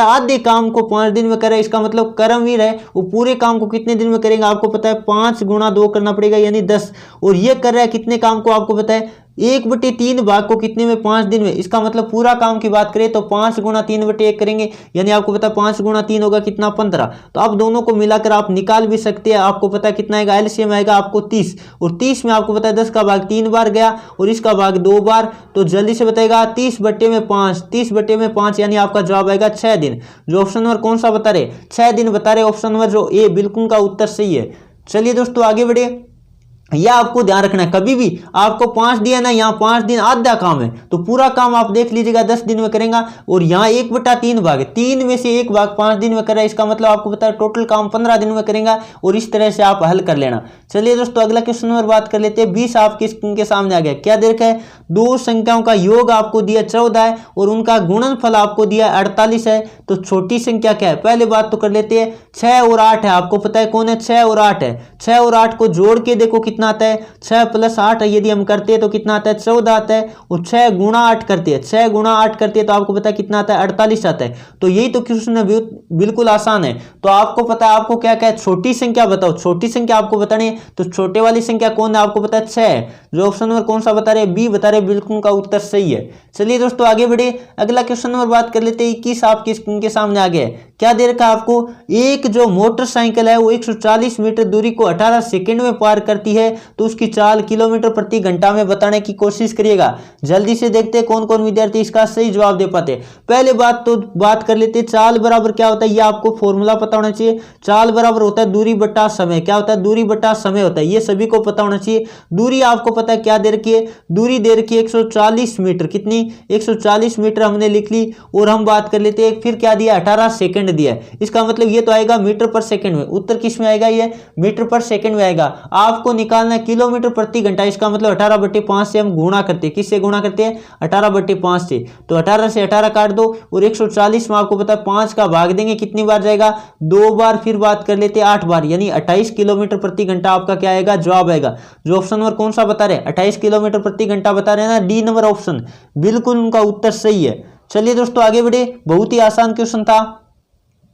आधे काम को 5 दिन में करे, इसका मतलब करमवीर है वो पूरे काम को कितने दिन में करेंगे, आपको पता है 5 गुणा 2 करना पड़ेगा, यानी 10। और ये कर रहा है कितने काम को, आपको पता है 1/3 भाग को कितने में, 5 दिन में। इसका मतलब पूरा काम की बात करें तो 5 गुणा 3/1 करेंगे, यानी आपको पता है 5 गुणा 3 होगा कितना, 15। तो आप दोनों को मिलाकर आप निकाल भी सकते हैं। आपको पता है कितना आएगा, एलसीएम आएगा आपको 30। और 30 में आपको पता है 10 का भाग 3 बार गया और इसका भाग 2 बार। तो जल्दी से बताएगा 30/5, 30/5, यानी आपका जवाब आएगा 6 दिन। जो ऑप्शन नंबर कौन सा बता रहे, 6 दिन बता रहे। ऑप्शन नंबर जो ए बिल्कुल का उत्तर सही है। चलिए दोस्तों आगे बढ़े। यह आपको ध्यान रखना है। कभी भी आपको 5 दिया ना, यहाँ 5 दिन आधा काम है तो पूरा काम आप देख लीजिएगा 10 दिन में करेगा, और यहाँ 1/3 भाग है, 3 में से 1 भाग 5 दिन में कर रहा है, इसका मतलब आपको पता है टोटल काम 15 दिन में करेगा, और इस तरह से आप हल कर लेना। चलिए दोस्तों अगला क्वेश्चन नंबर बात कर लेते हैं। 20 आपके स्क्रीन के सामने आ गया। क्या दे रखा है? दो संख्याओं का योग आपको दिया 14 है और उनका गुणनफल आपको दिया 48 है। तो छोटी संख्या क्या है? पहले बात तो कर लेते हैं। 6 और 8 है, आपको पता है कौन है? 6 और 8 है। 6 और 8 को जोड़ के देखो कितना आता है? 6 + 8 यदि हम करते हैं तो कितना आता है? 14 आता है। और 6 × 8 करते हैं, 6 × 8 करते हैं तो आपको पता है कितना आता है? 48 आता है। तो यही तो क्वेश्चन है, बिल्कुल आसान है। तो आपको पता है आपको क्या क्या है? छोटी संख्या बताओ। छोटी संख्या आपको बतानी है, तो छोटे वाली संख्या कौन है? आपको पता है 6 है। जो ऑप्शन नंबर कौन सा बता रहे हैं? बी बता रहे हैं, बिल्कुल उनका उत्तर सही है। चलिए दोस्तों आगे बढ़े, अगला क्वेश्चन नंबर बात कर लेते हैं। 21 आपकी स्क्रीन के सामने आ गया है। क्या दे रखा है आपको? एक जो मोटरसाइकिल है वो 140 मीटर दूरी को 18 सेकंड में पार करती है, तो उसकी चाल किलोमीटर प्रति घंटा में बताने की कोशिश करिएगा। जल्दी से देखते हैं कौन कौन विद्यार्थी इसका सही जवाब दे पाते हैं। पहले बात कर लेते हैं, चाल बराबर क्या होता है? ये आपको फॉर्मूला पता होना चाहिए। चाल बराबर होता है दूरी बटा समय। क्या होता है? दूरी बटा समय होता है, ये सभी को पता होना चाहिए। दूरी आपको पता है क्या दे रखी है? दूरी दे रखी है 140 मीटर। कितनी? 140 मीटर हमने लिख ली। और हम बात कर लेते हैं फिर क्या दिया? 18 सेकंड दिया है। इसका मतलब ये तो आएगा मीटर पर सेकंड में। उत्तर किस में आएगा? ये मीटर पर सेकंड में आएगा। आपको निकालना है किलोमीटर प्रति घंटा। इसका मतलब 18/5 से हम गुणा करते हैं। किससे गुणा करते हैं? 18/5 से। तो 18 से 18 काट दो, और 140 में आपको पता है 5 का भाग देंगे, कितनी बार जाएगा? 2 बार। फिर बात कर लेते हैं 8 बार, यानी 28 किलोमीटर प्रति घंटा आपका क्या आएगा? जवाब आएगा। जो ऑप्शन नंबर कौन सा बता रहे हैं? 28 किलोमीटर प्रति घंटा बता रहे हैं ना, डी नंबर ऑप्शन, बिल्कुल उनका उत्तर सही है। चलिए दोस्तों आगे बढ़े, बहुत ही आसान क्वेश्चन था।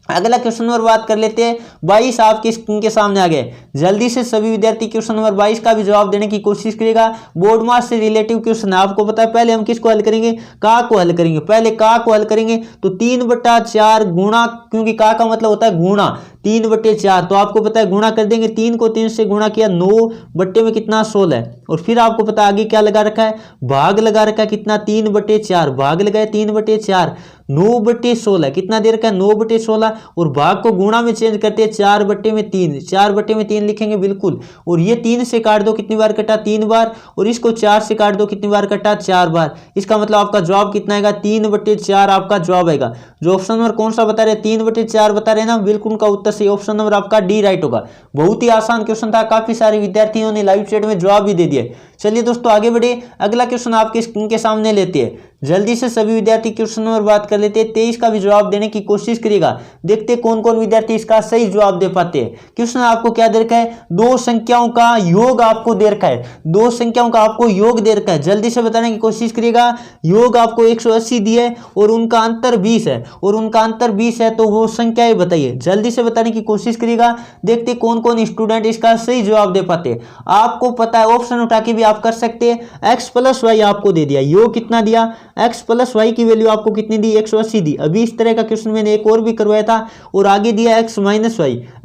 अगला क्वेश्चन नंबर बात कर लेते हैं। 22 आपके स्क्रीन के सामने आ गए। जल्दी से सभी विद्यार्थी क्वेश्चन नंबर 22 का भी जवाब देने की कोशिश करिएगा। बोर्ड मार्क्स से रिलेटिव क्वेश्चन है, आपको पता है। पहले हम किसको हल करेंगे? का को हल करेंगे। पहले का को हल करेंगे तो 3/4 गुणा, क्योंकि का मतलब होता है गुणा, 3/4। तो आपको पता है गुणा कर देंगे, 3 को 3 से गुणा किया, 9 बट्टे में कितना? 16। और फिर आपको पता है आगे क्या लगा रखा है? भाग लगा रखा है। कितना? 3/4। भाग लगाए 3/4, 9/16 कितना दे रखा है? 9/16। और भाग को गुणा में चेंज करते हैं, 4/3, 4/3 लिखेंगे बिल्कुल। और ये 3 से काट दो, कितनी बार कटा? 3 बार। और इसको 4 से काट दो, कितनी बार कटा? 4 बार। इसका मतलब आपका जवाब कितना आएगा? 3/4 आपका जवाब आएगा। जो ऑप्शन नंबर कौन सा बता रहे हैं? 3/4 बता रहे हैं ना, बिल्कुल उनका उत्तर सही। ऑप्शन नंबर आपका डी राइट होगा। बहुत ही आसान क्वेश्चन था, काफी सारे विद्यार्थियों ने लाइव चैट में जवाब भी दे दिया। चलिए दोस्तों आगे बढ़े, अगला क्वेश्चन आपके स्क्रीन के सामने लेते हैं। जल्दी से सभी विद्यार्थी क्वेश्चन नंबर बात कर लेते हैं। 23 का भी जवाब देने की कोशिश करिएगा। देखते हैं कौन कौन विद्यार्थी इसका सही जवाब दे पाते हैं। क्वेश्चन आपको क्या दे रखा है? दो संख्याओं का योग आपको दे रखा है। दो संख्याओं का आपको योग दे रखा है, जल्दी से बताने की कोशिश करिएगा। योग आपको 180 दिए और उनका अंतर 20 है, और उनका अंतर 20 है, तो वो संख्याएं बताइए। जल्दी से बताने की कोशिश करिएगा। देखते कौन कौन स्टूडेंट इसका सही जवाब दे पाते हैं। आपको पता है ऑप्शन उठा के भी आप कर सकते हैं। x + y आपको दे दिया, योग कितना दिया? x + y की वैल्यू आपको कितनी दी? 180 दी। अभी इस तरह का क्वेश्चन मैंने एक और भी करवाया था, और आगे दिया x - y।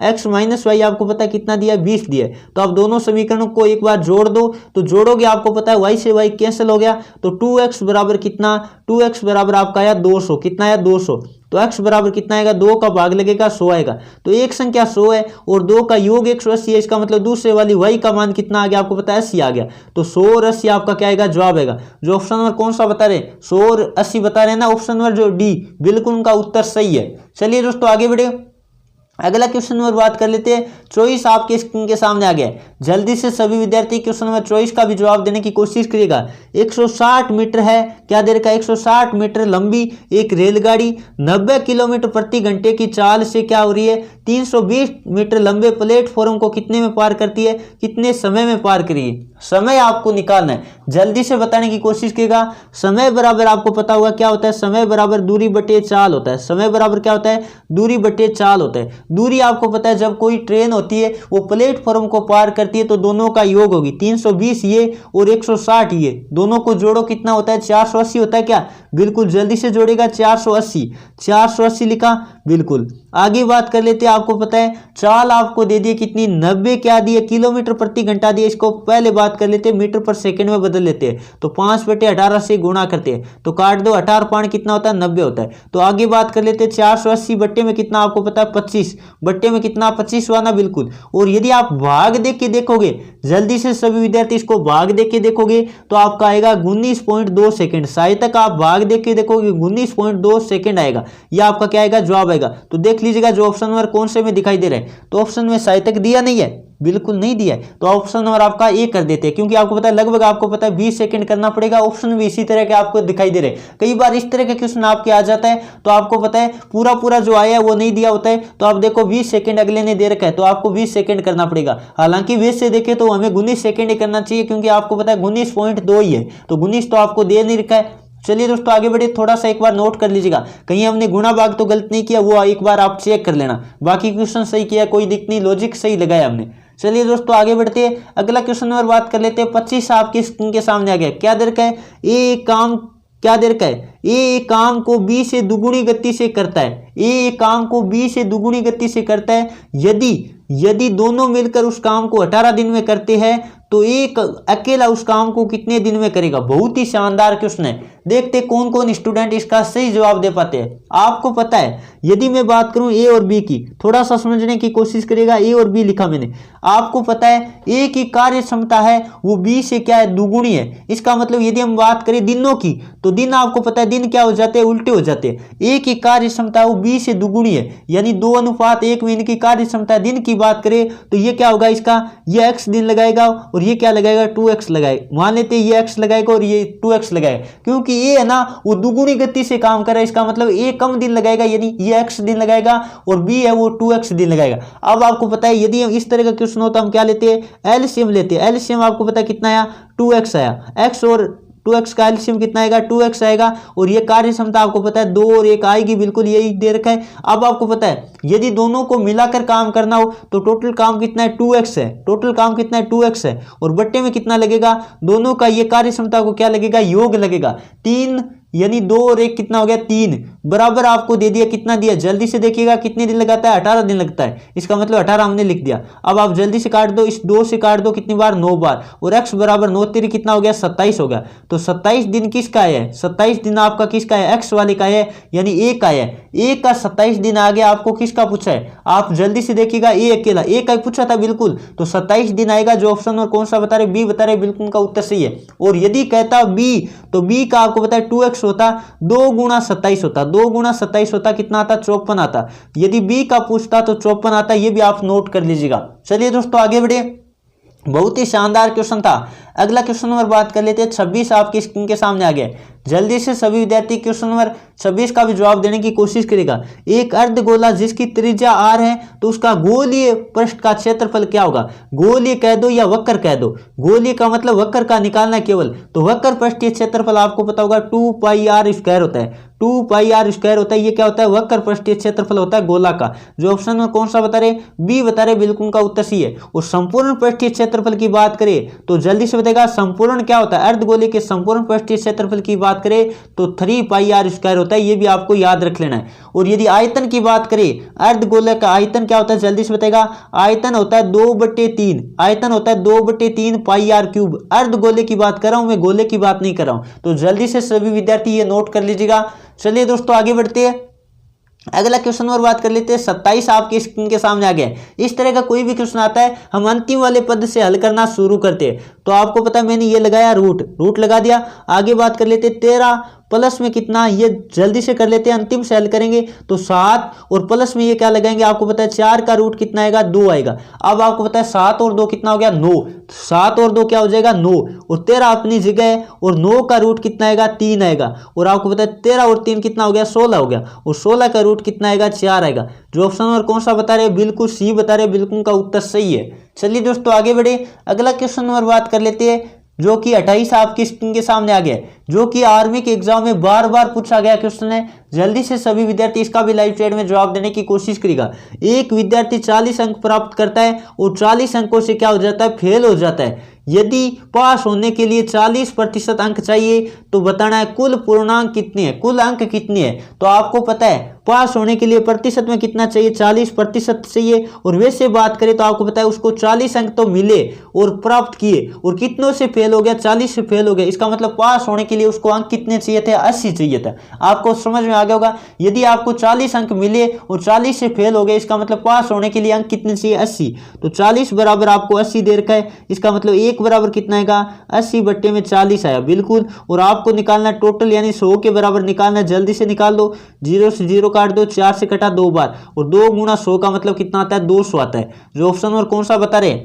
x - y आपको पता है कितना दिया? 20 दिया। तो आप दोनों समीकरणों को एक बार जोड़ दो, तो जोड़ोगे आपको पता है y से y कैंसिल हो गया, तो 2x बराबर कितना? 2x बराबर आपका आया 200। कितना आया? 200। तो x बराबर कितना आएगा? 2 का भाग लगेगा 100 आएगा। तो एक संख्या 100 है और 2 का योग 180 है, इसका मतलब दूसरे वाली y का मान कितना आ गया? आपको पता है 80 आ गया। तो 100 और 80 आपका क्या आएगा? जवाब आएगा। जो ऑप्शन नंबर कौन सा बता रहे? 100 और 80 बता रहे हैं ना, ऑप्शन नंबर जो डी, बिल्कुल उनका उत्तर सही है। चलिए दोस्तों आगे बढ़े, अगला क्वेश्चन नंबर बात कर लेते हैं। 24 आपके स्क्रीन के सामने आ गया है। जल्दी से सभी विद्यार्थी क्वेश्चन नंबर 24 का भी जवाब देने की कोशिश करिएगा। 160 मीटर है, क्या दे रखा है? 160 मीटर लंबी एक रेलगाड़ी 90 किलोमीटर प्रति घंटे की चाल से क्या हो रही है? 320 मीटर लंबे प्लेटफॉर्म को कितने में पार करती है? कितने समय में पार करिए? समय आपको निकालना है, जल्दी से बताने की कोशिश करिएगा। समय बराबर आपको पता होगा क्या होता है? समय बराबर दूरी बटे चाल होता है। समय बराबर क्या होता है? दूरी बटे चाल होता है। दूरी आपको पता है, जब कोई ट्रेन होती है वो प्लेटफॉर्म को पार करती है तो दोनों का योग होगी 320 ये और 160 ये, दोनों को जोड़ो कितना होता है? 480 होता है क्या? बिल्कुल, जल्दी से जोड़ेगा 480। 480 लिखा, बिल्कुल। आगे बात कर लेते हैं। आपको पता है चाल आपको दे दिए कितनी? 90 क्या दिए? किलोमीटर प्रति घंटा दिए। इसको पहले बात कर लेते हैं, मीटर पर सेकंड में बदल लेते हैं, तो 5/18 से गुणा करते हैं, तो काट दो, 18 5 कितना होता है? 90 होता है। तो आगे बात कर लेते हैं 480 बट्टे में कितना आपको पता है? 25। बट्टे में कितना 25 हुआ ना, बिल्कुल। और यदि आप भाग देख के देखोगे, जल्दी से सभी विद्यार्थी इसको भाग देख के देखोगे तो आपका आएगा 19.2 सेकंड। साहित्यक आप भाग देख के देखोगे 19.2 सेकंड आएगा, यह आपका क्या आएगा, जवाब आएगा। तो देख लीजिएगा जो ऑप्शन नंबर कौन से में दिखाई दे रहा है, तो ऑप्शन में साहित्यक दिया नहीं है, बिल्कुल नहीं दिया है, तो ऑप्शन नंबर आपका ए कर देते हैं, क्योंकि आपको पता है लगभग आपको पता है 20 सेकंड करना पड़ेगा। ऑप्शन भी इसी तरह के आपको दिखाई दे रहे हैं। कई बार इस तरह के क्वेश्चन आपके आ जाता है तो आपको पता है पूरा पूरा जो आया है वो नहीं दिया होता है, तो आप देखो 20 सेकंड अगले ने दे रखा है तो आपको 20 सेकंड करना पड़ेगा। हालांकि वैसे देखें तो हमें 19 सेकंड ही करना चाहिए, क्योंकि आपको पता है 19.2 ही है, तो 19 तो आपको दे नहीं रखा है। चलिए दोस्तों आगे बढ़े, थोड़ा सा एक बार नोट कर लीजिएगा, कहीं हमने गुणा भाग तो गलत नहीं किया, वो एक बार आप चेक कर लेना। बाकी क्वेश्चन सही किया, कोई दिक्कत नहीं, लॉजिक सही लगाया हमने। चलिए दोस्तों आगे बढ़ते हैं, अगला क्वेश्चन नंबर बात कर लेते हैं। 25 आपकी स्क्रीन के सामने आ गया, क्या दे रखा है, ए काम क्या दे रखा है, ए काम को बी से दुगुनी गति से करता है, ए काम को बी से दुगुनी गति से करता है, यदि दोनों मिलकर उस काम को 18 दिन में करते हैं तो एक अकेला उस काम को कितने दिन में करेगा। बहुत ही शानदार क्वेश्चन है, देखते कौन कौन स्टूडेंट इसका सही जवाब दे पाते हैं। आपको पता है यदि मैं बात करूं ए और बी की, थोड़ा सा समझने की कोशिश करिएगा, ए और बी लिखा मैंने। आपको पता है ए की कार्य क्षमता है वो बी से क्या है, दुगुनी है। इसका मतलब यदि हम बात करें दिनों की, तो दिन आपको पता है दिन क्या हो जाते हैं, उल्टे हो जाते हैं। ए की कार्य क्षमता वो बी से दुगुनी है, यानी 2:1 में इनकी कार्य क्षमता दिन की बात करें तो ये क्या होगा, इसका ये एक्स दिन लगाएगा और ये क्या लगाएगा, 2x लगाएगा। मान लेते हैं ये x लगाएगा और ये 2x लगाएगा, क्योंकि ये है ना वो दुगुनी गति से काम कर रहा है, इसका मतलब ए कम दिन लगाएगा, यानी ये x दिन लगाएगा और b है वो 2x दिन लगाएगा। अब आपको पता है यदि इस तरह का क्वेश्चन होता है हम क्या लेते हैं, एलसीएम लेते हैं। एलसीएम आपको पता है कितना आया, 2x आया, x और 2x का एलसीएम कितना आएगा, 2x आएगा। और ये कार्य क्षमता आपको पता है 2 और 1 आएगी, बिल्कुल यही दे रखा है। अब आपको पता है यदि दोनों को मिलाकर काम करना हो तो टोटल काम कितना है, 2x है, टोटल काम कितना है, 2x है। और बट्टे में कितना लगेगा, दोनों का ये कार्य क्षमता को क्या लगेगा, योग लगेगा। 3 यानी 2 और 1 कितना हो गया, 3 बराबर आपको दे दिया, कितना दिया, जल्दी से देखिएगा कितने दिन लगाता है, 18 दिन लगता है। इसका मतलब 18 हमने लिख दिया। अब आप जल्दी से काट दो, इस 2 से काट दो कितनी बार, 9 बार। और x बराबर 9 3 कितना हो गया, 27 हो गया। तो 27 दिन किसका है, 27 दिन आपका किसका है, x वाले का है, यानी a का है। a का 27 दिन आ गया, आपको किसका पूछा है, आप जल्दी से देखिएगा, a अकेला, a का पूछा था, बिल्कुल। तो 27 दिन आएगा, जो ऑप्शन और कौन सा बता रहे, b बता रहे, बिल्कुल का उत्तर सही है। और यदि कहता b, तो b का आपको पता है 2x होता, 2 गुणा 27 होता, 2 गुणा 27 होता, कितना आता, 54 आता। यदि बी का पूछता तो 54 आता, ये भी आप नोट कर लीजिएगा। चलिए दोस्तों आगे बढ़े, बहुत ही शानदार क्वेश्चन था। अगला क्वेश्चन नंबर बात कर लेते हैं। 26 आपकी स्क्रीन के सामने आ गया, जल्दी से सभी विद्यार्थी क्वेश्चन नंबर 26 का भी जवाब देने की कोशिश करेगा। एक अर्धगोला जिसकी त्रिज्या r है तो उसका गोलीय पृष्ठ का क्षेत्रफल क्या होगा। गोलीय कह दो या वक्र कह दो, गोलीय का मतलब वक्र का निकालना केवल, तो वक्र पृष्ठीय क्षेत्रफल आपको पता होगा 2πr² होता है, 2πr² होता है। ये क्या होता है, वक्र पृष्ठीय क्षेत्रफल होता है गोला का। जो ऑप्शन में कौन सा बता रहे, बी बता रहे, बिल्कुल का उत्तर सी है। और संपूर्ण पृष्ठीय क्षेत्रफल की बात करें तो जल्दी से बताएगा, संपूर्ण क्या होता है, अर्धगोले के संपूर्ण पृष्ठीय क्षेत्रफल की बात करें तो 3πr² होता है, ये भी आपको याद रख लेना है। और यदि आयतन की बात करें, अर्धगोले का आयतन क्या होता है, जल्दी से बताएगा, आयतन होता है 2/3, आयतन होता है 2/3 πr³। अर्धगोले की बात कर रहा हूं मैं, गोले की बात नहीं कर रहा हूं, तो जल्दी से सभी विद्यार्थी ये नोट कर लीजिएगा। चलिए दोस्तों आगे बढ़ते हैं, अगला क्वेश्चन और बात कर लेते हैं। 27 आपके स्क्रीन के सामने आ गया है। इस तरह का कोई भी क्वेश्चन आता है हम अंतिम वाले पद से हल करना शुरू करते हैं। तो आपको पता है मैंने ये लगाया, रूट लगा दिया। आगे बात कर लेते हैं, 13 प्लस में कितना, ये जल्दी से कर लेते हैं, अंतिम से हल करेंगे तो 7 और प्लस में ये क्या लगाएंगे, आपको पता है 4 का रूट कितना आएगा, 2 आएगा। अब आपको पता है 7 और 2 कितना हो गया, 9, 7 और 2 क्या हो जाएगा, 9, और 13 अपनी जगह है, और 9 का रूट कितना आएगा, 3 आएगा। और आपको पता है 13 और 3 कितना हो गया, 16 हो गया, और 16 का रूट कितना आएगा, 4 आएगा। जो ऑप्शन और कौन सा बता रहे, बिल्कुल सी बता रहे, बिल्कुल का उत्तर सही है। चलिए दोस्तों आगे बढ़े, अगला क्वेश्चन नंबर बात कर लेते हैं, जो कि 28 आपकी स्क्रीन के सामने आ गया है, जो कि आर्मी के एग्जाम में बार बार पूछा गया क्वेश्चन है। जल्दी से सभी विद्यार्थी इसका भी लाइव चैट में जवाब देने की कोशिश करेगा। एक विद्यार्थी 40 अंक प्राप्त करता है और 40 अंकों से क्या हो जाता है, फेल हो जाता है। यदि पास होने के लिए 40% अंक चाहिए तो बताना है कुल पूर्णांक कितने हैं, कुल अंक कितने हैं। तो आपको पता है पास होने के लिए प्रतिशत में कितना चाहिए, 40% चाहिए। और वैसे बात करें तो आपको पता है उसको 40 अंक तो मिले और प्राप्त किए, और कितनों से फेल हो गया, 40 से फेल हो गया। इसका मतलब पास होने के लिए उसको अंक कितने चाहिए थे, 80 चाहिए था। आपको समझ में आ गया होगा। यदि आपको 40 अंक मिले और 40 से फेल हो गए, इसका मतलब पास होने के लिए अंक कितने चाहिए, 80। तो 40 बराबर आपको 80 दे रखा है। इसका मतलब 1 बराबर कितना आएगा, 80 बट्टे में 40 आया, बिल्कुल। और आपको निकालना टोटल यानी 100 के बराबर निकालना, जल्दी से निकाल दो। 0 से 0 काट दो, 4 से कटा 2 बार, और 2 गुणा 100 का मतलब कितना आता है, 200 आता है। जो ऑप्शन नंबर कौन सा बता रहे,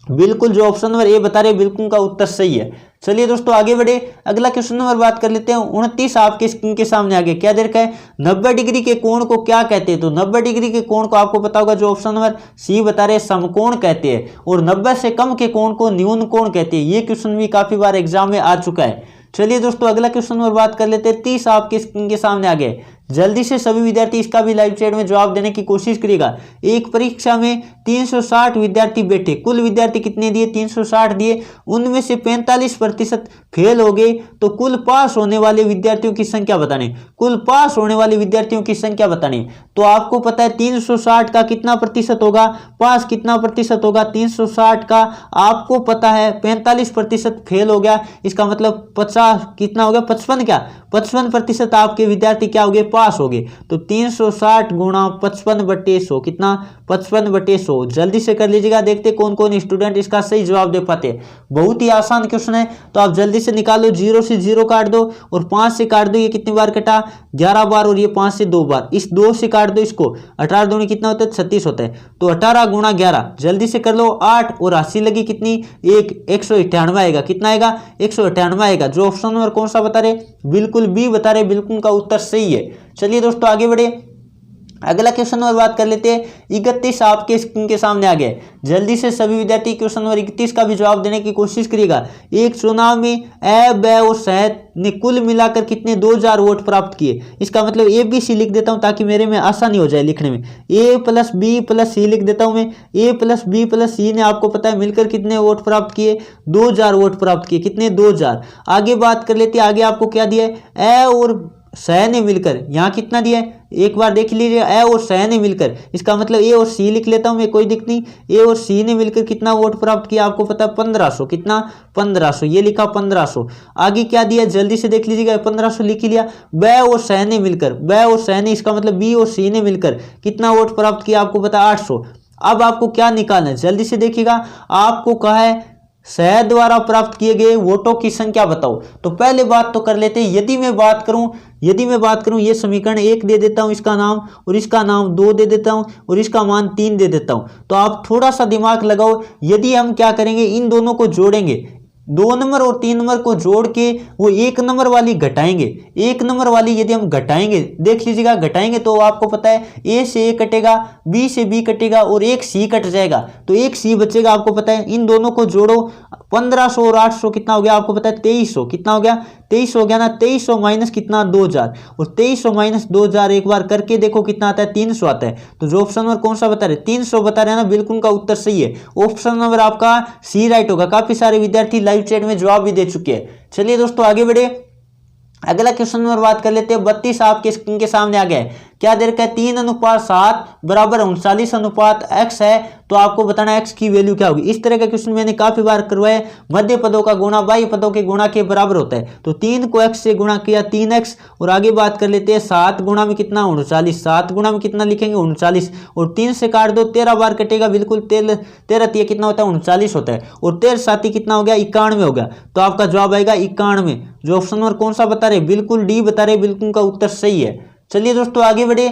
बिल्कुल जो ऑप्शन नंबर ए बता रहे बिल्कुल का उत्तर सही है। चलिए दोस्तों आगे बढ़े, अगला क्वेश्चन नंबर बात कर लेते हैं। 29 आपके स्क्रीन के सामने आगे क्या दे रखा है, 90 डिग्री के कोण को क्या कहते हैं। तो 90 डिग्री के कोण को आपको पता होगा, जो ऑप्शन नंबर सी बता रहे समकोण कहते हैं, और 90 से कम के कोण को न्यून कोण कहते हैं। ये क्वेश्चन भी काफी बार एग्जाम में आ चुका है। चलिए दोस्तों अगला क्वेश्चन नंबर बात कर लेते हैं। 30 आपके स्क्रीन के सामने आ गए, जल्दी से सभी विद्यार्थी इसका भी लाइव चैट में जवाब देने की कोशिश करिएगा। एक परीक्षा में 360 विद्यार्थी बैठे, कुल विद्यार्थी कितने दिए, 360 दिए, उनमें से 45% फेल हो गए, तो कुल पास होने वाले विद्यार्थियों की संख्या बताने, कुल पास होने वाले विद्यार्थियों की संख्या बताने। तो आपको पता है 360 का कितना प्रतिशत होगा, पास कितना प्रतिशत होगा, 360 का आपको पता है 45% फेल हो गया, इसका मतलब 50 कितना हो गया, 55 क्या, 55% आपके विद्यार्थी क्या हो गए, पास हो गए। तो 360 गुणा 55/100 कितना, 55/100। जल्दी से कर लीजिएगा, देखते कौन कौन स्टूडेंट इसका सही जवाब दे पाते हैं। बहुत ही आसान क्वेश्चन है, तो आप जल्दी से निकालो। 0 से 0 काट दो और 5 से काट दो, ये कितनी बार कटा, 11 बार, और ये 5 से 2 बार। इस 2 से काट दो इसको, 18 दूनी कितना होता है, 36 होता है। तो 18 गुणा 11, जल्दी से कर लो, 8 और 80 लगी कितनी, 198 आएगा, कितना आएगा, 198 आएगा। जो ऑप्शन नंबर कौन सा बता रहे, बिल्कुल बी बता रहे, बिल्कुल का उत्तर सही है। चलिए दोस्तों आगे बढ़े, अगला क्वेश्चन नंबर बात कर लेते हैं। 31 आपके स्क्रीन के सामने आ गए, जल्दी से सभी विद्यार्थी क्वेश्चन नंबर 31 का भी जवाब देने की कोशिश करिएगा। एक चुनाव में ए, ब और शहद ने कुल मिलाकर कितने 2000 वोट प्राप्त किए। इसका मतलब ए बी सी लिख देता हूं ताकि मेरे में आसानी हो जाए लिखने में। ए प्लस बी प्लस सी लिख देता हूं मैं। ए प्लस बी प्लस सी ने आपको पता है मिलकर कितने वोट प्राप्त किए, 2000 वोट प्राप्त किए, कितने, 2000। आगे बात कर लेते हैं, आगे आपको क्या दिया है, ए और शह ने मिलकर, यहाँ कितना दिया है, एक बार देख लीजिए, ए और शह ने मिलकर, इसका मतलब ए और सी लिख लेता हूं मैं, कोई दिक्कत नहीं। ए और सी ने मिलकर कितना वोट प्राप्त किया, आपको पता है 1500, कितना, 1500, ये लिखा 1500। आगे क्या दिया, जल्दी से देख लीजिएगा, 1500 लिख लिया। ब और शह ने मिलकर, ब और शह ने, इसका मतलब बी और सी ने मिलकर कितना वोट प्राप्त किया, आपको पता है 800। अब आपको क्या निकालना है, जल्दी से देखिएगा, आपको कहा है शह द्वारा प्राप्त किए गए वोटों की संख्या बताओ। तो पहले बात तो कर लेते हैं, यदि मैं बात करूं ये समीकरण 1 दे देता हूं इसका नाम, और इसका नाम 2 दे देता हूं, और इसका मान 3 दे देता हूं। तो आप थोड़ा सा दिमाग लगाओ, यदि हम क्या करेंगे, इन दोनों को जोड़ेंगे, 2 नंबर और 3 नंबर को जोड़ के वो 1 नंबर वाली घटाएंगे। 1 नंबर वाली यदि हम घटाएंगे, देख लीजिएगा, घटाएंगे तो आपको पता है ए से ए कटेगा, बी से बी कटेगा, और एक सी कट जाएगा, तो एक सी बचेगा। आपको पता है इन दोनों को जोड़ो, 1500 और 800 कितना हो गया, आपको पता है 2300, कितना हो गया, 2300 हो गया ना। 2300 माइनस कितना, 2000, और 2300 माइनस 2000 एक बार करके देखो कितना आता है, 300 आता है। तो जो ऑप्शन नंबर कौन सा बता रहे, 300 बता रहे हैं ना, बिल्कुल का उत्तर सही है। ऑप्शन नंबर आपका सी राइट होगा। काफी सारे विद्यार्थी लाइव चैट में जवाब भी दे चुके हैं। चलिए दोस्तों आगे बढ़े, अगला क्वेश्चन नंबर बात कर लेते हैं। 32 आपके स्क्रीन के सामने आ गया है, क्या दे रखा है, 3:7 बराबर 39:x है। तो आपको बताना x की वैल्यू क्या होगी। इस तरह का क्वेश्चन मैंने काफी बार करवाया। मध्य पदों का गुणा बाह्य पदों के गुणा के बराबर होता है। तो 3 को x से गुणा किया, 3x। और आगे बात कर लेते हैं, 7 गुणा में कितना, 39, 7 गुणा में कितना लिखेंगे, 39, और 3 से काट दो, 13 बार कटेगा, बिल्कुल 13 कितना होता है, 39 होता है, और 13 कितना हो गया, 91 हो गया। तो आपका जवाब आएगा 91। जो ऑप्शन नंबर कौन सा बता रहे, बिल्कुल डी बता रहे, बिल्कुल का उत्तर सही है। चलिए दोस्तों आगे बढ़े,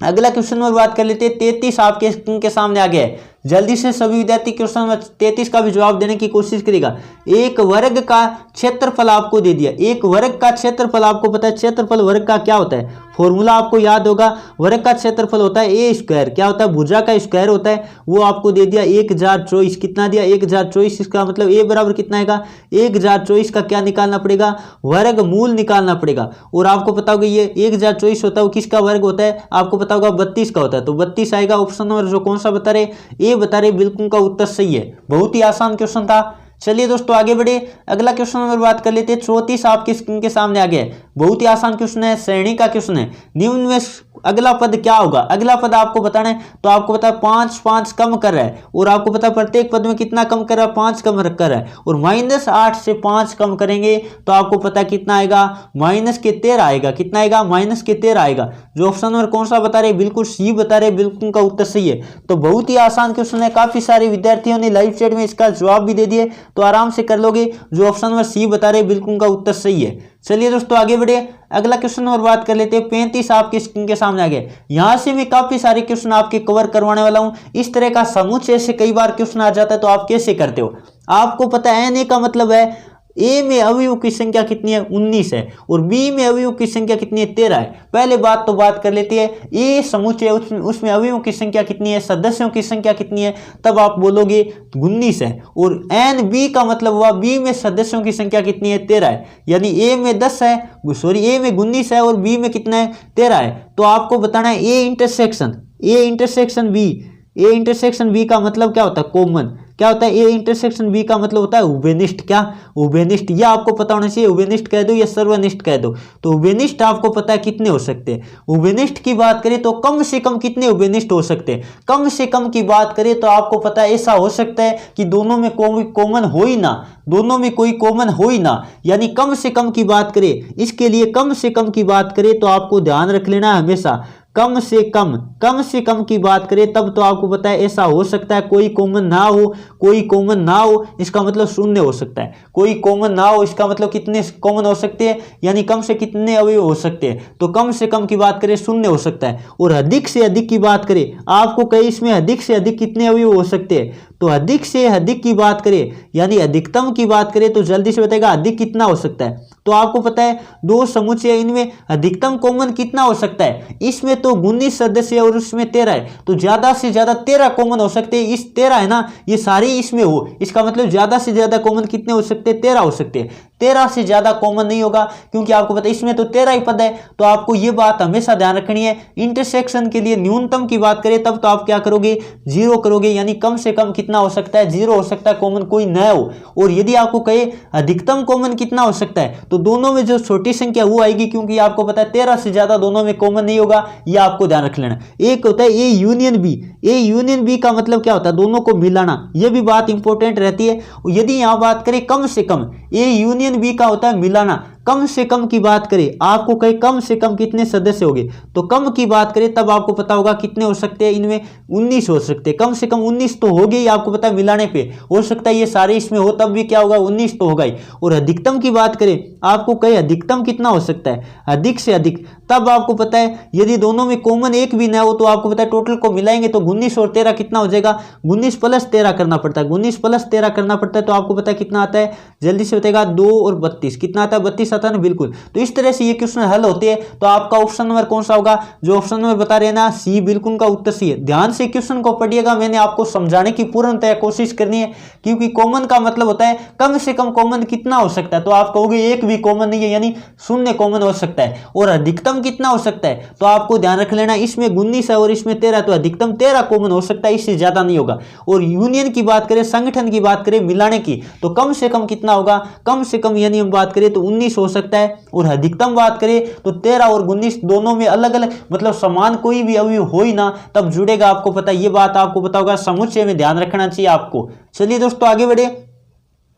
अगला क्वेश्चन नंबर बात कर लेते हैं। 33 आपके स्क्रीन के सामने आ गया है, जल्दी से सभी विद्यार्थी क्वेश्चन नंबर 33 का भी जवाब देने की कोशिश करेगा। एक वर्ग का क्षेत्रफल आपको दे दिया, एक वर्ग का क्षेत्रफल, आपको पता है क्षेत्रफल वर्ग का क्या होता है, फॉर्मूला आपको याद होगा। वर्ग का क्षेत्रफल होता है ए स्क्वायर, क्या होता है, भुजा का स्क्वायर होता है, वो आपको दे दिया 1024। कितना दिया, 1024। इसका मतलब ए बराबर कितना आएगा, 1024 का क्या निकालना पड़ेगा, वर्ग मूल निकालना पड़ेगा। और आपको पता होगा ये 1024 होता है, वो किसका वर्ग होता है, आपको पता होगा 32 का होता है। तो 32 आएगा। ऑप्शन नंबर जो कौन सा बता रहे, ए बता रहे, बिल्कुल का उत्तर सही है। बहुत ही आसान क्वेश्चन था। चलिए दोस्तों आगे बढ़े, अगला क्वेश्चन नंबर बात कर लेते हैं। 34 आपकी स्क्रीन के सामने आ गया है, बहुत ही आसान क्वेश्चन है, श्रेणी का क्वेश्चन है। निम्न में अगला पद क्या होगा, अगला पद आपको बताना है। तो आपको पता है 5 5 कम कर रहा है, और आपको पता है प्रत्येक पद में कितना कम कर रहा है, 5 कम कर रहा है, और -8 से 5 कम करेंगे तो आपको पता है कितना आएगा, -13 आएगा। कितना आएगा, -13 आएगा। जो ऑप्शन नंबर कौन सा बता रहे, बिल्कुल सी बता रहे, बिल्कुल उनका उत्तर सही है। तो बहुत ही आसान क्वेश्चन है, काफी सारे विद्यार्थियों ने लाइव चैट में इसका जवाब भी दे दिए, तो आराम से कर लोगे। जो ऑप्शन नंबर सी बता रहे, बिल्कुल उनका उत्तर सही है। चलिए दोस्तों आगे बढ़े, अगला क्वेश्चन और बात कर लेते हैं। 35 आपके स्क्रीन के सामने आ गए। यहां से मैं काफी सारे क्वेश्चन आपके कवर करवाने वाला हूं। इस तरह का समुच्चय से कई बार क्वेश्चन आ जाता है, तो आप कैसे करते हो। आपको पता है Na का मतलब है, ए में अवयवों की संख्या कितनी है, 19 है, और बी में अवयवों की संख्या कितनी है, 13 है। पहले बात तो बात कर लेती है, ए समुच्चय उसमें अवयवों की संख्या कितनी है, सदस्यों की संख्या कितनी है, तब आप बोलोगे 19 है। और एन बी का मतलब हुआ, बी में सदस्यों की संख्या कितनी है, 13 है। यानी ए में 10 है, सॉरी ए में 19 है और बी में कितना है, 13 है। तो आपको बताना है A intersection B. A intersection B का मतलब क्या होता है, कॉमन। क्या होता है, ए इंटरसेक्शन बी का मतलब होता है उभयनिष्ठ। क्या, उभयनिष्ठ। यह आपको पता होना चाहिए, उभयनिष्ठ कह दो या सर्वनिष्ठ कह दो। तो उभयनिष्ठ आपको पता है कितने हो सकते हैं। उभयनिष्ठ की बात करें तो कम से कम कितने उभयनिष्ठ हो सकते हैं। कम से कम की बात करें तो आपको पता है ऐसा हो सकता है कि दोनों में कोई कॉमन हो ही ना, दोनों में कोई कॉमन हो ही ना। यानी कम से कम की बात करें, इसके लिए कम से कम की बात करें तो आपको ध्यान रख लेना है हमेशा, कम से कम की बात करें तब तो आपको पता है ऐसा हो सकता है कोई कॉमन ना हो। कोई कॉमन ना हो इसका मतलब शून्य हो सकता है। कोई कॉमन ना हो इसका मतलब कितने कॉमन हो सकते हैं, यानी कम से कितने अवयव हो सकते हैं। तो कम से कम की बात करें शून्य हो सकता है। और अधिक से अधिक की बात करें, आपको कहीं इसमें अधिक से अधिक कितने अवयव हो सकते हैं। तो अधिक से अधिक की बात करें यानी अधिकतम की बात करें तो जल्दी से बताएगा अधिक कितना हो सकता है। तो आपको पता है दो समुच्चय, इनमें अधिकतम कॉमन कितना हो सकता है। इसमें तो 19 सदस्य और उसमें 13 है, तो ज्यादा से ज्यादा 13 कॉमन हो सकते हैं। इस 13 है ना, ये सारे इसमें हो, इसका मतलब ज्यादा से ज्यादा कॉमन कितने हो सकते हैं, 13 हो सकते हैं। 13 से ज्यादा कॉमन नहीं होगा, क्योंकि आपको पता है इसमें तो 13 ही पद है। तो आपको ये बात हमेशा ध्यान रखनी है। इंटरसेक्शन के लिए न्यूनतम की बात करें तब तो आप क्या करोगे, 0 करोगे। यानी कम से कम कितना हो सकता है, 0 हो सकता है, कॉमन कोई न हो। और यदि आपको कहे अधिकतम कॉमन कितना हो सकता है, तो दोनों में जो छोटी संख्या वो आएगी, क्योंकि आपको पता है 13 से ज्यादा दोनों में कॉमन नहीं होगा। ये आपको ध्यान रख लेना। एक होता है A union B. A union B का मतलब क्या होता है, दोनों को मिलाना। यह भी बात इंपॉर्टेंट रहती है। यदि यहां बात करें कम से कम, ए यूनियन बी का होता है मिलाना। कम से कम की बात करें, आपको कहीं कम से कम कितने सदस्य होंगे, तो कम की बात करें तब आपको पता होगा कितने हो सकते हैं। इनमें 19 हो सकते हैं। कम से कम 19 तो हो गई, आपको पता है मिलाने पे हो सकता है ये सारे इसमें हो, तब भी क्या होगा, 19 तो होगा ही। और अधिकतम की बात करें, आपको कहीं अधिकतम कितना हो सकता है, अधिक से अधिक, तब आपको पता है यदि दोनों में कॉमन एक भी ना हो तो आपको पता है टोटल को मिलाएंगे तो 19 और 13 कितना हो जाएगा, 19 प्लस 13 करना पड़ता है। 19 प्लस 13 करना पड़ता है, तो आपको पता है कितना आता है, जल्दी से बताएगा, 2 और 32 कितना आता है, 32 आता है ना, बिल्कुल। तो इस तरह से ये क्वेश्चन हल होते हैं। तो आपका ऑप्शन नंबर कौन सा होगा, जो ऑप्शन नंबर बता रहे हैं ना, सी, बिल्कुल का उत्तर सी है। ध्यान से क्वेश्चन को पढ़िएगा, मैंने आपको समझाने की पूर्णतः कोशिश करनी है, क्योंकि कॉमन का मतलब होता है कम से कम कॉमन कितना हो सकता है। तो आप कहोगे एक भी कॉमन नहीं है, यानी शून्य कॉमन हो सकता है। और अधिकतम कितना हो सकता है, तो आपको ध्यान रख लेना, इसमें 19 है और इसमें 13, तो अधिकतम 13 कॉमन हो सकता है, इससे ज्यादा नहीं होगा। और यूनियन की बात करें, संगठन की बात करें, मिलाने की, तो कम से कम कितना होगा, कम से कम यानी हम बात करें तो 19 हो सकता है। और अधिकतम बात करें तो 13 और 19 दोनों में अलग अलग, मतलब समान कोई भी अवयव हो ही ना, तब जुड़ेगा। आपको पता है, ये बात आपको पता होगा, समुच्चय में ध्यान रखना चाहिए आपको। चलिए दोस्तों आगे बढ़े,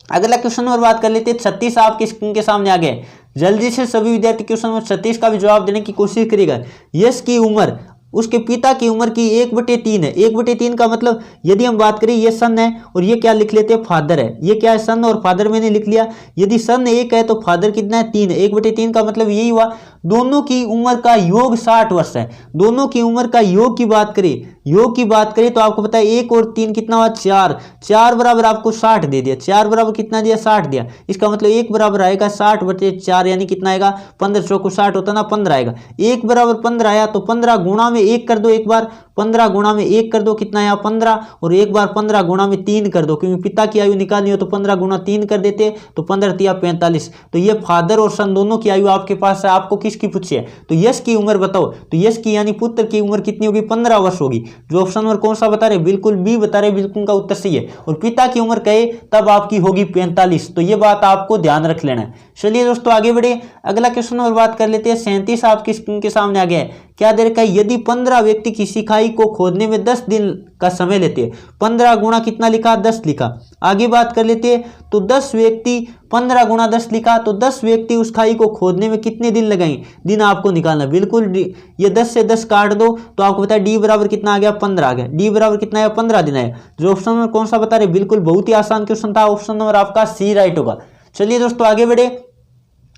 अगला क्वेश्चन और बात कर लेते हैं। 36 आपकी स्क्रीन के सामने आ गए। जल्दी से सभी विद्यार्थी क्वेश्चन नंबर 36 का भी जवाब देने की कोशिश करिएगा। यश की उम्र उसके पिता की उम्र की 1/3 है। 1/3 का मतलब यदि हम बात करें, ये सन है और ये क्या लिख लेते हैं, फादर है। ये क्या है, सन और फादर मैंने लिख लिया। यदि सन 1 है तो फादर कितना है, 3 है। 1/3 का मतलब यही हुआ, दोनों की उम्र का योग 60 वर्ष है। दोनों की उम्र का योग की बात करें, योग की बात करें तो आपको पता है 1 और 3 कितना हुआ, 4। 4 बराबर आपको 60 दे दिया। 4 बराबर कितना दिया, 60 दिया। इसका मतलब 1 बराबर आएगा 60/4, यानी कितना आएगा, 15 चौको 60 होता ना, 15 आएगा। 1 बराबर 15 आया तो 15 गुणा में 1 कर दो, एक बार 15 गुणा में 1 कर दो, कितना आया, 15। और एक बार 15 गुणा में 3 कर दो, क्योंकि पिता की आयु निकालनी हो तो 15 गुणा 3 कर देते, तो 15 तिया 45। तो ये फादर और सन दोनों की आयु आपके पास है। आपको किसकी पूछी है, तो यश की उम्र बताओ। तो यश की यानी पुत्र की उम्र कितनी होगी, 15 वर्ष होगी। जो ऑप्शन नंबर कौन सा बता रहे, बिल्कुल बी बता रहे, बिल्कुल का उत्तर सही है। और पिता की उम्र कहे तब आपकी होगी 45, तो ये बात आपको ध्यान रख लेना है। चलिए दोस्तों आगे बढ़े, अगला क्वेश्चन और बात कर लेते हैं। 37 आपकी स्क्रीन के सामने आ गया है। क्या दे रखा है, यदि 15 व्यक्ति किसी खाई को खोदने में 10 दिन का समय लेते हैं, 15 गुणा कितना लिखा, 10 लिखा। आगे बात कर लेते हैं, तो 10 व्यक्ति 15 गुणा 10 लिखा, तो 10 व्यक्ति उस खाई को खोदने में कितने दिन लगाएंगे, दिन आपको निकालना। बिल्कुल ये 10 से 10 काट दो तो आपको पता है डी बराबर कितना आ गया, 15 आ गया। डी बराबर कितना आया, 15 दिन आया। जो ऑप्शन नंबर कौन सा बता रहे, बिल्कुल बहुत ही आसान क्वेश्चन था, ऑप्शन नंबर आपका सी राइट होगा। चलिए दोस्तों आगे बढ़े,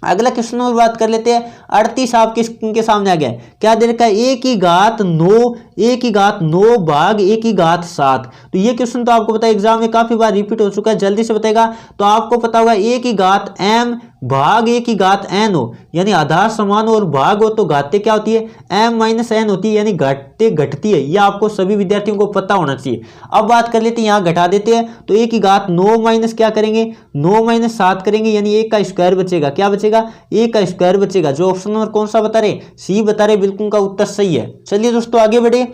अगला क्वेश्चन और बात कर लेते हैं। 38 आपके स्क्रीन के सामने आ गया है। क्या दे रखा है, 1 की घात 9 भाग 1 की घात 7। तो ये क्वेश्चन तो आपको पता है एग्जाम में काफी बार रिपीट हो चुका है, जल्दी से बताएगा तो आपको पता होगा 1 की घात m भाग 1 की घात n हो, यानी आधार समान हो और भाग हो तो घातें क्या होती है, m माइनस n होती है, यानी घातें घटती है। यह आपको सभी विद्यार्थियों को पता होना चाहिए। अब बात कर लेते हैं, यहाँ घटा देते हैं तो 1 की घात 9 माइनस क्या करेंगे, 9 माइनस 7 करेंगे, यानी 1 का स्क्वायर बचेगा। क्या बचेगा, 1 का स्क्वायर बचेगा। जो ऑप्शन नंबर कौन सा बता रहे, सी बता रहे, बिल्कुल का उत्तर सही है। चलिए दोस्तों आगे बढ़े,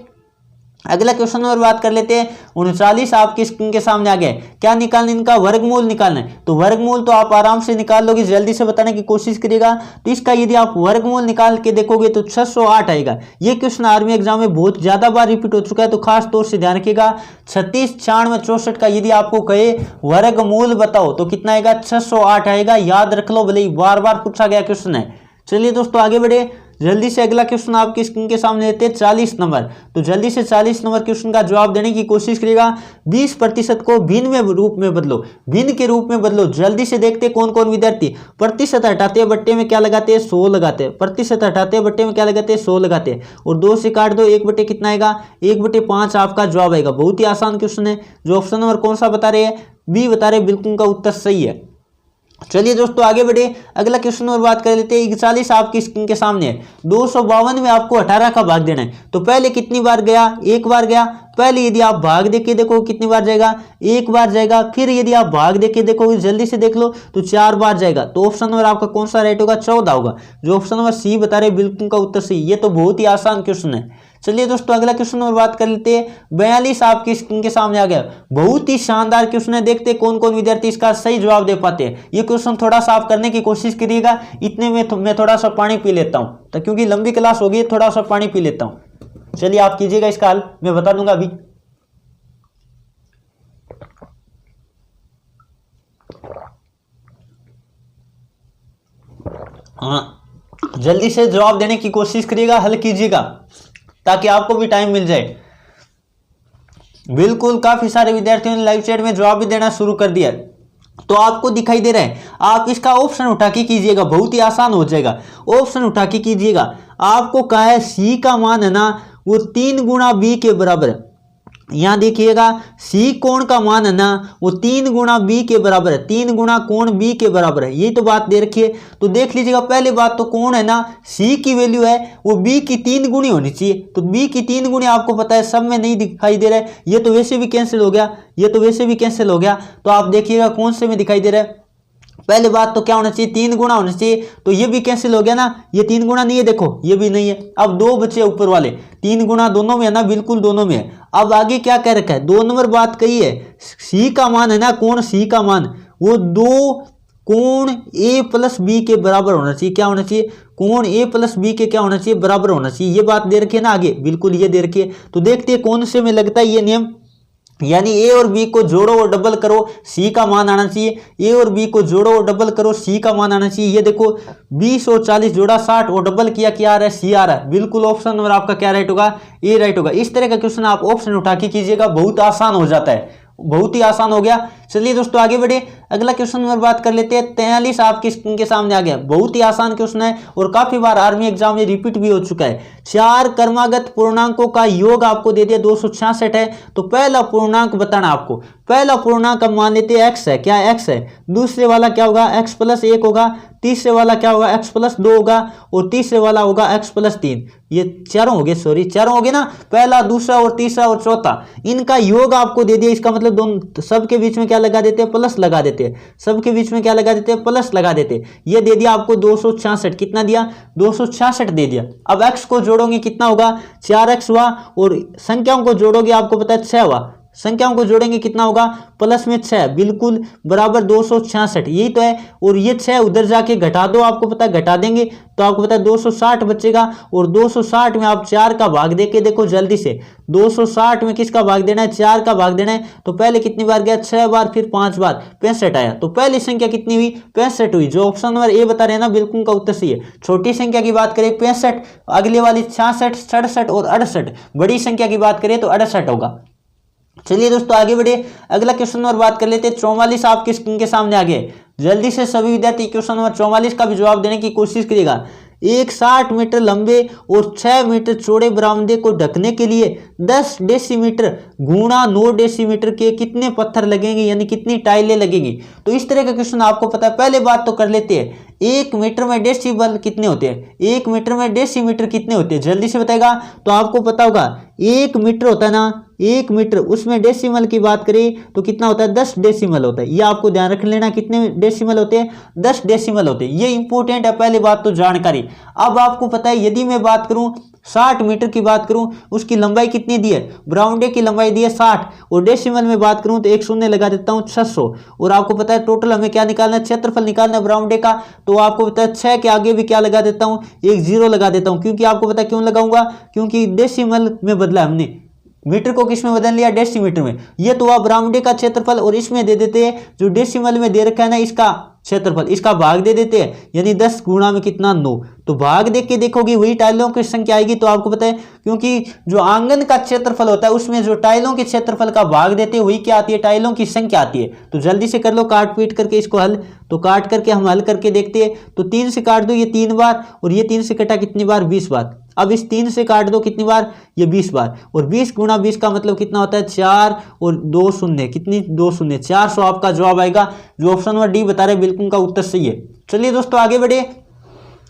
अगला क्वेश्चन और बात कर लेते हैं। 39 आपकी स्क्रीन के सामने आ गया। क्या निकालना, इनका वर्गमूल निकालना है। तो वर्गमूल तो आप आराम से निकाल लोगे, जल्दी से बताने की कोशिश करिएगा। तो इसका यदि आप वर्गमूल निकाल के देखोगे तो 608 आएगा। ये क्वेश्चन आर्मी एग्जाम में बहुत ज्यादा बार रिपीट हो चुका है, तो खास तौर से ध्यान रखिएगा। 36, 96, 64 का यदि आपको कहे वर्गमूल बताओ तो कितना आएगा, 608 आएगा। याद रख लो, भले ही बार बार पूछा गया क्वेश्चन है। चलिए दोस्तों आगे बढ़े, जल्दी से अगला क्वेश्चन आपकी स्क्रीन के सामने लेते हैं 40 नंबर। तो जल्दी से 40 नंबर क्वेश्चन का जवाब देने की कोशिश करिएगा। 20% को भिन्न में रूप में बदलो, भिन्न के रूप में बदलो। जल्दी से देखते हैं कौन कौन विद्यार्थी प्रतिशत हटाते हैं बट्टे में क्या लगाते हैं, 100 लगाते हैं। प्रतिशत हटाते हैं बट्टे में क्या लगाते हैं, 100 लगाते हैं। और 2 से काट दो, 1 बटे कितना आएगा, 1/5 आपका जवाब आएगा। बहुत ही आसान क्वेश्चन है। जो ऑप्शन नंबर कौन सा बता रहे हैं, बी बता रहे, बिल्कुल का उत्तर सही है। चलिए दोस्तों आगे बढ़े, अगला क्वेश्चन और बात कर लेते हैं। 41 आपकी स्क्रीन के सामने है। 252 में आपको 18 का भाग देना है। तो पहले कितनी बार गया, 1 बार गया। पहले यदि आप भाग देख के देखो कितनी बार जाएगा, 1 बार जाएगा। फिर यदि आप भाग देख के देखोगे, जल्दी से देख लो, तो 4 बार जाएगा। तो ऑप्शन नंबर आपका कौन सा राइट होगा, 14 होगा। जो ऑप्शन नंबर सी बता रहे, बिल्कुल का उत्तर सी। ये तो बहुत ही आसान क्वेश्चन है। चलिए दोस्तों अगला क्वेश्चन और बात कर लेते हैं। 42 आपकी स्क्रीन के सामने आ गया। बहुत ही शानदार क्वेश्चन है, देखते हैं कौन कौन विद्यार्थी इसका सही जवाब दे पाते हैं। ये क्वेश्चन थोड़ा सा आप करने की कोशिश करिएगा। इतने में मैं थोड़ा सा पानी पी लेता हूं, तो क्योंकि लंबी क्लास होगी, थोड़ा सा पानी पी लेता हूं। चलिए आप कीजिएगा इसका हल, मैं बता दूंगा अभी। हाँ, जल्दी से जवाब देने की कोशिश करिएगा, हल कीजिएगा ताकि आपको भी टाइम मिल जाए। बिल्कुल काफी सारे विद्यार्थियों ने लाइव चैट में जवाब भी देना शुरू कर दिया, तो आपको दिखाई दे रहा है। आप इसका ऑप्शन उठा के कीजिएगा, बहुत ही आसान हो जाएगा। ऑप्शन उठा के कीजिएगा। आपको कहा है सी का मान है ना, वो 3 गुणा बी के बराबर है। यहां देखिएगा, सी कोण का मान है ना, वो 3 गुणा बी के बराबर है। 3 गुणा कोण बी के बराबर है, यही तो बात दे रखी है। तो देख लीजिएगा, पहले बात तो कोण है ना, सी की वैल्यू है वो बी की 3 गुणी होनी चाहिए। तो बी की 3 गुणी आपको पता है, सब में नहीं दिखाई दे रहा है। ये तो वैसे भी कैंसिल हो गया, ये तो वैसे भी कैंसिल हो गया। तो आप देखिएगा कौन से में दिखाई दे रहा है। पहले बात तो क्या होना चाहिए, 3 गुणा होना चाहिए। तो ये भी कैंसिल हो गया ना, ये 3 गुणा नहीं है, देखो ये भी नहीं है। अब 2 बचे ऊपर वाले, 3 गुणा दोनों में है ना, बिल्कुल दोनों में है। अब आगे क्या कह रखा है, 2 नंबर बात कही है, सी का मान है ना, कोण सी का मान वो 2 कोण ए प्लस बी के बराबर होना चाहिए। क्या होना चाहिए, कोण ए प्लस बी के क्या होना चाहिए, बराबर होना चाहिए। ये बात दे रखी है ना आगे, बिल्कुल ये दे रखी है। तो देखते हैं कौन से में लगता है ये नियम, यानी ए और बी को जोड़ो और डबल करो, सी का मान आना चाहिए। ए और बी को जोड़ो और डबल करो, सी का मान आना चाहिए। ये देखो 20 और 40 जोड़ा 60 और डबल किया, क्या आ रहा है, सी आ रहा है। बिल्कुल ऑप्शन नंबर आपका क्या राइट होगा, ए राइट होगा। इस तरह का क्वेश्चन आप ऑप्शन उठा के कीजिएगा, बहुत आसान हो जाता है, बहुत ही आसान हो गया। चलिए दोस्तों आगे बढ़े, अगला क्वेश्चन नंबर बात कर लेते हैं। 43 आपकी स्क्रीन के सामने आ गया। बहुत ही आसान क्वेश्चन है और काफी बार आर्मी एग्जाम में रिपीट भी हो चुका है। 4 क्रमागत पूर्णांकों का योग आपको दे दिया 266 है। तो पहला पूर्णांक बताना आपको। पहला पूर्णांक हम मान लेते हैं x है, क्या x है। दूसरे वाला क्या होगा, x प्लस 1 होगा। तीसरे वाला क्या होगा, x प्लस 2 होगा। और तीसरे वाला होगा x प्लस 3। ये चारों हो गए, सॉरी चारों हो गए ना, पहला, दूसरा और तीसरा और चौथा, इनका योग आपको दे दिया। इसका मतलब दोनों सबके बीच में क्या लगा देते हैं, प्लस लगा देते हैं। देते हैं, सबके बीच में क्या लगा देते हैं, प्लस लगा देते हैं। ये दे दिया आपको 266, कितना दिया, 266 दे दिया। अब x को जोड़ोगे कितना होगा, 4x हुआ, और संख्याओं को जोड़ोगे आपको पता है 6 हुआ, संख्याओं को जोड़ेंगे कितना होगा, प्लस में 6 बिल्कुल बराबर 266, यही तो है। और ये 6 उधर जाके घटा दो, आपको पता है घटा देंगे तो आपको पता है 260 बचेगा। और 260 में आप 4 का भाग देके देखो जल्दी से, 260 में किसका भाग देना है, 4 का भाग देना है। तो पहले कितनी बार गया, 6 बार, फिर 5 बार, 65 आया। तो पहली संख्या कितनी हुई, 65 हुई। जो ऑप्शन नंबर ए बता रहे हैं ना बिल्कुल का उत्तर सही है। छोटी संख्या की बात करें 65, अगले वाली 66, 67 और 68, बड़ी संख्या की बात करें तो 68 होगा। चलिए दोस्तों आगे बढ़े, अगला क्वेश्चन और बात कर लेते हैं। 44 आपके स्क्रीन के सामने आ गए। जल्दी से सभी विद्यार्थी क्वेश्चन नंबर 44 का भी जवाब देने की कोशिश करिएगा। एक 60 मीटर लंबे और 6 मीटर चौड़े बरामदे को ढकने के लिए 10 डेसीमीटर गुणा 9 डेसीमीटर के कितने पत्थर लगेंगे, यानी कितनी टाइलें लगेंगी। तो इस तरह का क्वेश्चन आपको पता है। पहले बात तो कर लेते हैं, 1 मीटर में डेसीबल कितने होते हैं, 1 मीटर में डेसीमीटर कितने होते हैं, जल्दी से बताएगा। तो आपको पता होगा 1 मीटर होता है ना, 1 मीटर, उसमें डेसिमल की बात करें तो कितना होता है, 10 डेसिमल होता है। ये आपको ध्यान रख लेना, कितने डेसिमल होते हैं, 10 डेसिमल होते हैं। ये इंपॉर्टेंट है, पहली बात तो जानकारी। अब आपको पता है यदि मैं बात करूं 60 मीटर की बात करूं, उसकी लंबाई कितनी दी है, ब्राउंडे की लंबाई दी है 60, और डेसिमल में बात करूं तो एक शून्य लगा देता हूं 600। और आपको पता है टोटल हमें क्या निकालना है, क्षेत्रफल निकालना है ब्राउंडे का। तो आपको पता है 6 के आगे भी क्या लगा देता हूं, एक 0 लगा देता हूं, क्योंकि आपको पता है क्यों लगाऊंगा, क्योंकि डेसिमल में बदला हमने, मीटर को किस में बदल लिया, डेसीमीटर में। ये तो हुआ ब्राउंडे का क्षेत्रफल, और इसमें दे देते हैं जो डेसिमल में दे रखा है ना इसका क्षेत्रफल, इसका भाग दे देते हैं, यानी 10 गुणा में कितना 9। तो भाग देख के देखोगे वही टाइलों की संख्या आएगी। तो आपको पता है क्योंकि जो आंगन का क्षेत्रफल होता है उसमें जो टाइलों के क्षेत्रफल का भाग देते हैं वही क्या आती है, टाइलों की संख्या आती है। तो जल्दी से कर लो काट पीट करके इसको हल। तो काट करके हम हल करके देखते हैं। तो 3 से काट दो, ये 3 बार, और ये 3 से कटा कितनी बार, 20 बार। अब इस 3 से काट दो कितनी बार, ये 20 बार, और 20 गुणा 20 का मतलब कितना होता है, 4 और 2 शून्य, कितनी 2 शून्य, 400 आपका जवाब आएगा। जो ऑप्शन नंबर डी बता रहे बिल्कुल का उत्तर सही है। चलिए दोस्तों आगे बढ़े,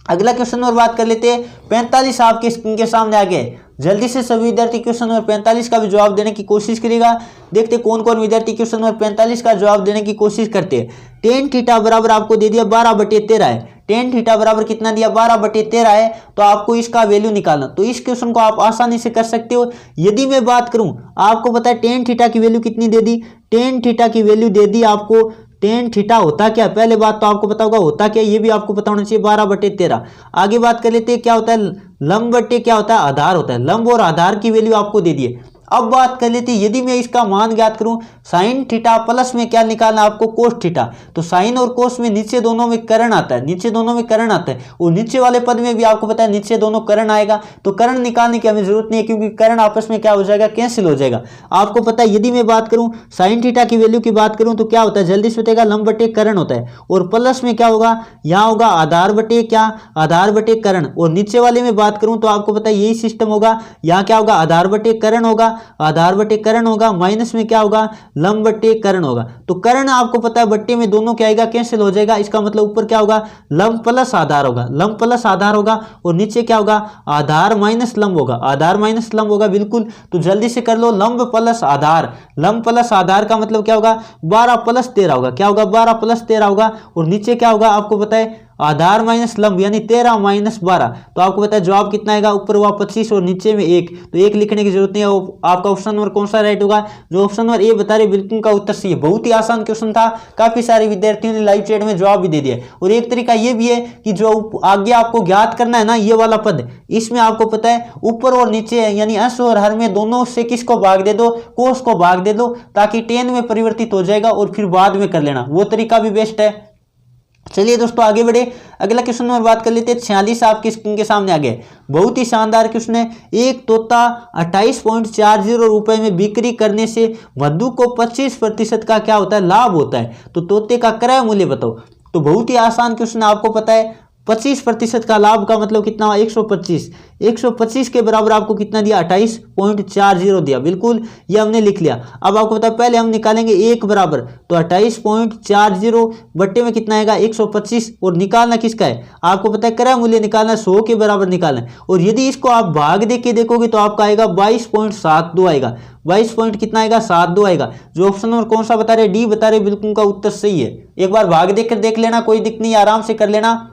अगला क्वेश्चन और बात कर लेते हैं। 45 आपके स्क्रीन के सामने आ गए। जल्दी से सभी विद्यार्थी क्वेश्चन नंबर 45 का भी जवाब देने की कोशिश करेगा। देखते कौन कौन विद्यार्थी क्वेश्चन नंबर 45 का जवाब देने की कोशिश करते हैं। टेन थीटा बराबर आपको दे दिया 12/13 है। टेन थीटा बराबर कितना दिया, 12/13 है। तो आपको इसका वैल्यू निकालना। तो इस क्वेश्चन को आप आसानी से कर सकते हो। यदि मैं बात करूं, आपको पता है टेन थीटा की वैल्यू कितनी दे दी, टेन थीटा की वैल्यू दे दी आपको। टेन थीटा होता क्या, पहले बात तो आपको पता होगा होता क्या, ये भी आपको पता होना चाहिए, 12/13। आगे बात कर लेते हैं, क्या होता है लंब बटे क्या होता है, आधार होता है। लंब और आधार की वैल्यू आपको दे दी है। अब बात कर लेते हैं, यदि मैं इसका मान ज्ञात करूं, साइन थीटा प्लस में क्या निकालना आपको, कोस थीटा। तो साइन और कोस में नीचे दोनों में करण आता है, नीचे दोनों में करण आता है, और नीचे वाले पद में भी आपको पता है नीचे दोनों करण आएगा। तो करण निकालने की हमें जरूरत नहीं है, क्योंकि करण आपस में क्या हो जाएगा, कैंसिल हो जाएगा। आपको पता है यदि मैं बात करूं साइन थीटा की वैल्यू की बात करूं तो क्या होता है, जल्दी से बताएगा, लंब बटे करण होता है। और प्लस में क्या होगा, यहाँ होगा आधार बटे क्या, आधार बटे करण। और नीचे वाले में बात करूं तो आपको पता है यही सिस्टम होगा, यहाँ क्या होगा, आधार बटे करण होगा, आधार बटे करण होगा, माइनस में क्या होगा, लंब बटे करण होगा। तो करण आपको पता है बट्टे में दोनों क्या आएगा, कैंसिल हो जाएगा। इसका मतलब ऊपर क्या होगा, लंब प्लस आधार होगा, लंब प्लस आधार होगा, और नीचे क्या होगा, आधार माइनस लंब होगा, आधार माइनस लंब होगा, बिल्कुल। तो जल्दी से कर लो, लंब प्लस आधार, लंब प्लस आधार का मतलब क्या होगा, 12 + 13 होगा, क्या होगा, 12 + 13 होगा। और नीचे क्या होगा, आपको पता है आधार माइनस लंब, यानी 13 - 12। तो आपको पता है जवाब कितना आएगा, ऊपर हुआ 25 और नीचे में 1। तो 1 लिखने की जरूरत नहीं है। आपका ऑप्शन नंबर कौन सा राइट होगा, जो ऑप्शन नंबर ए बता रहे बिल्कुल का उत्तर सही है। बहुत ही आसान क्वेश्चन था, काफी सारे विद्यार्थियों ने लाइव चैट में जवाब भी दे दिया। और एक तरीका ये भी है कि जो आगे आपको ज्ञात करना है ना, ये वाला पद, इसमें आपको पता है ऊपर और नीचे यानी अंश और हर में दोनों से किसको भाग दे दो, कोस को भाग दे दो, ताकि टेन में परिवर्तित हो जाएगा, और फिर बाद में कर लेना, वो तरीका भी बेस्ट है। चलिए दोस्तों आगे बढ़े, अगला क्वेश्चन नंबर बात कर लेते हैं। 46 आपकी स्क्रीन के सामने आ गए। बहुत ही शानदार क्वेश्चन है। एक तोता 28.40 रुपए में बिक्री करने से मधु को 25% का क्या होता है, लाभ होता है। तो तोते का क्रय मूल्य बताओ। तो बहुत ही आसान क्वेश्चन, आपको पता है 25% का लाभ का मतलब कितना हुआ 125। 125 के बराबर आपको कितना दिया 28.40 दिया। बिल्कुल ये हमने लिख लिया। अब आपको पता है पहले हम निकालेंगे 1 बराबर, तो 28.40 बट्टे में कितना आएगा 125, और निकालना किसका है आपको पता है क्रय मूल्य निकालना 100 के बराबर निकालना है। और यदि इसको आप भाग दे के देखोगे तो आपका आएगा 22.72 आएगा। 22 पॉइंट कितना आएगा 72 आएगा। जो ऑप्शन नंबर कौन सा बता रहे डी बता रहे बिल्कुल का उत्तर सही है। एक बार भाग देकर देख लेना, कोई दिक्कत नहीं, आराम से कर लेना।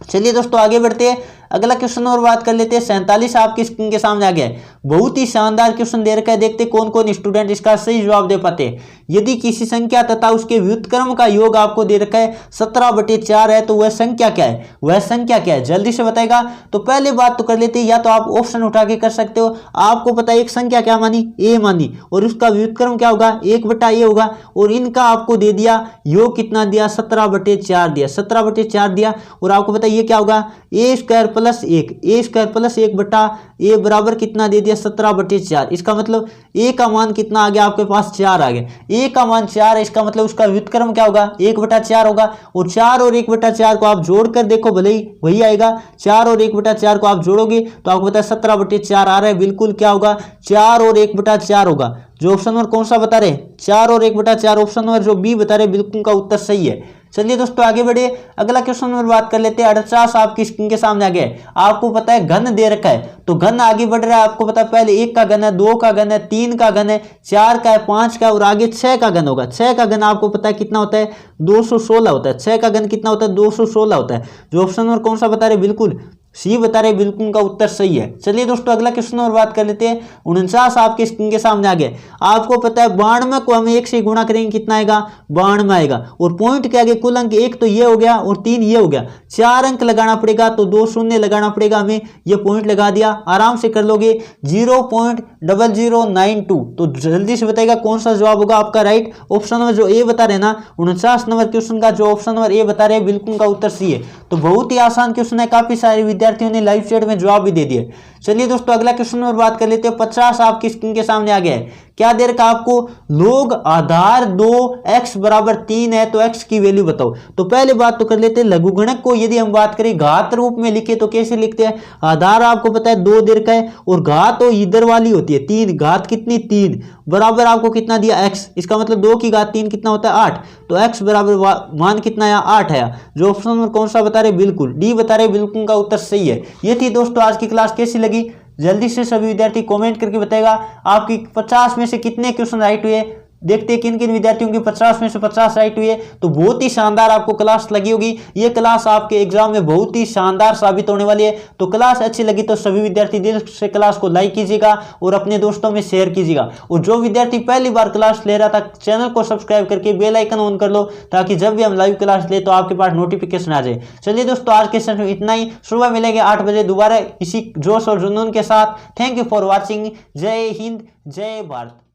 चलिए दोस्तों आगे बढ़ते हैं, अगला क्वेश्चन और बात कर लेते हैं। 47 आपकी स्क्रीन के सामने आ गया है। बहुत ही शानदार क्वेश्चन दे रखा है, देखते कौन कौन स्टूडेंट इसका सही जवाब दे पाते हैं। यदि किसी संख्या तथा उसके व्युत्क्रम का योग आपको दे रखा है 17/4 है, तो वह संख्या क्या है, वह संख्या क्या है, जल्दी से बताएगा। तो पहले बात तो कर लेते हैं, या तो आप ऑप्शन उठा के कर सकते हो। आपको पता है एक संख्या क्या मानी ए मानी, और उसका व्युत्क्रम क्या होगा 1/a होगा, और इनका आपको दे दिया योग कितना दिया 17/4 दिया, 17/4 दिया। और आपको पता है ये क्या होगा a² + 1, a² + 1/a बराबर कितना दे दिया 17/4। इसका मतलब a का मान कितना आ गया आपके पास 4 आ गया। a का मान 4 है, इसका मतलब उसका व्युत्क्रम क्या होगा 1/4 होगा। और 4 और 1/4 को आप जोड़कर देखो, भले ही वही आएगा। 4 और 1/4 को आप जोड़ोगे तो आपको पता है 17/4 आ रहा है। बिल्कुल क्या होगा 4 और 1/4 होगा। जो ऑप्शन नंबर कौन सा बता रहे 4 और 1/4, ऑप्शन नंबर जो बी बता रहे बिल्कुल का उत्तर सही है। चलिए दोस्तों आगे बढ़े, अगला क्वेश्चन नंबर बात कर लेते हैं। 48 आपकी स्क्रीन के सामने आ गया है। आपको पता है घन दे रखा है, तो घन आगे बढ़ रहा है। आपको पता है पहले 1 का घन है, 2 का घन है, 3 का घन है, 4 का है, 5 का है, और आगे 6 का घन होगा। 6 का घन आपको पता है कितना होता है 216 होता है। 6 का घन कितना होता है 216 होता है। जो ऑप्शन नंबर कौन सा बता रहे बिल्कुल सी बता रहे, बिल्कुल का उत्तर सही है। चलिए दोस्तों अगला क्वेश्चन और बात कर लेते हैं। 49 आपके स्क्रीन के सामने आ गया। आपको पता है 92 को हम 1 से गुणा करेंगे कितना आएगा 92 आएगा। और पॉइंट के आगे कुल अंक 1 तो ये हो गया और 3 ये हो गया। 4 अंक लगाना पड़ेगा, तो 2 शून्य लगाना पड़ेगा हमें। ये पॉइंट लगा दिया, आराम से कर लोगे 0.0092। तो जल्दी से बताइएगा कौन सा जवाब होगा आपका राइट। ऑप्शन नंबर जो ए बता रहे ना 49 नंबर क्वेश्चन का जो ऑप्शन नंबर ए बता रहे बिल्कुल का उत्तर सी है। तो बहुत ही आसान क्वेश्चन है, काफी सारे विद्यार्थियों ने लाइव चैट में जवाब भी दे दिए। चलिए दोस्तों अगला क्वेश्चन और बात कर लेते हैं। 50 आपकी स्क्रीन के सामने आ गया है। क्या दे रखा आपको लोग आधार 2 x बराबर 3 है, तो x की वैल्यू बताओ। तो पहले बात तो कर लेते हैं लघुगणक को यदि हम बात करें घात रूप में लिखे तो कैसे लिखते हैं। आधार आपको पता है 2 दे रखा है, और घात तो इधर वाली होती है 3, घात कितनी 3 बराबर आपको कितना दिया x। इसका मतलब 2 की घात 3 कितना होता है 8, तो x बराबर मान कितना आया 8 आया। जो ऑप्शन नंबर कौन सा बता रहे बिल्कुल डी बता रहे, बिल्कुल का उत्तर सही है। ये थी दोस्तों आज की क्लास, कैसी लगी जल्दी से सभी विद्यार्थी कमेंट करके बताएगा। आपकी 50 में से कितने क्वेश्चन राइट हुए, देखते हैं किन किन विद्यार्थियों की 50 में से 50 राइट हुए। तो बहुत ही शानदार आपको क्लास लगी होगी। ये क्लास आपके एग्जाम में बहुत ही शानदार साबित होने वाली है। तो क्लास अच्छी लगी तो सभी विद्यार्थी दिल से क्लास को लाइक कीजिएगा और अपने दोस्तों में शेयर कीजिएगा। और जो विद्यार्थी पहली बार क्लास ले रहा था चैनल को सब्सक्राइब करके बेल आइकन ऑन कर लो, ताकि जब भी हम लाइव क्लास ले तो आपके पास नोटिफिकेशन आ जाए। चलिए दोस्तों आज के सेशन में इतना ही। सुबह मिलेंगे 8 बजे दोबारा इसी जोश और जुनून के साथ। Thank you for watching. जय हिंद, जय भारत।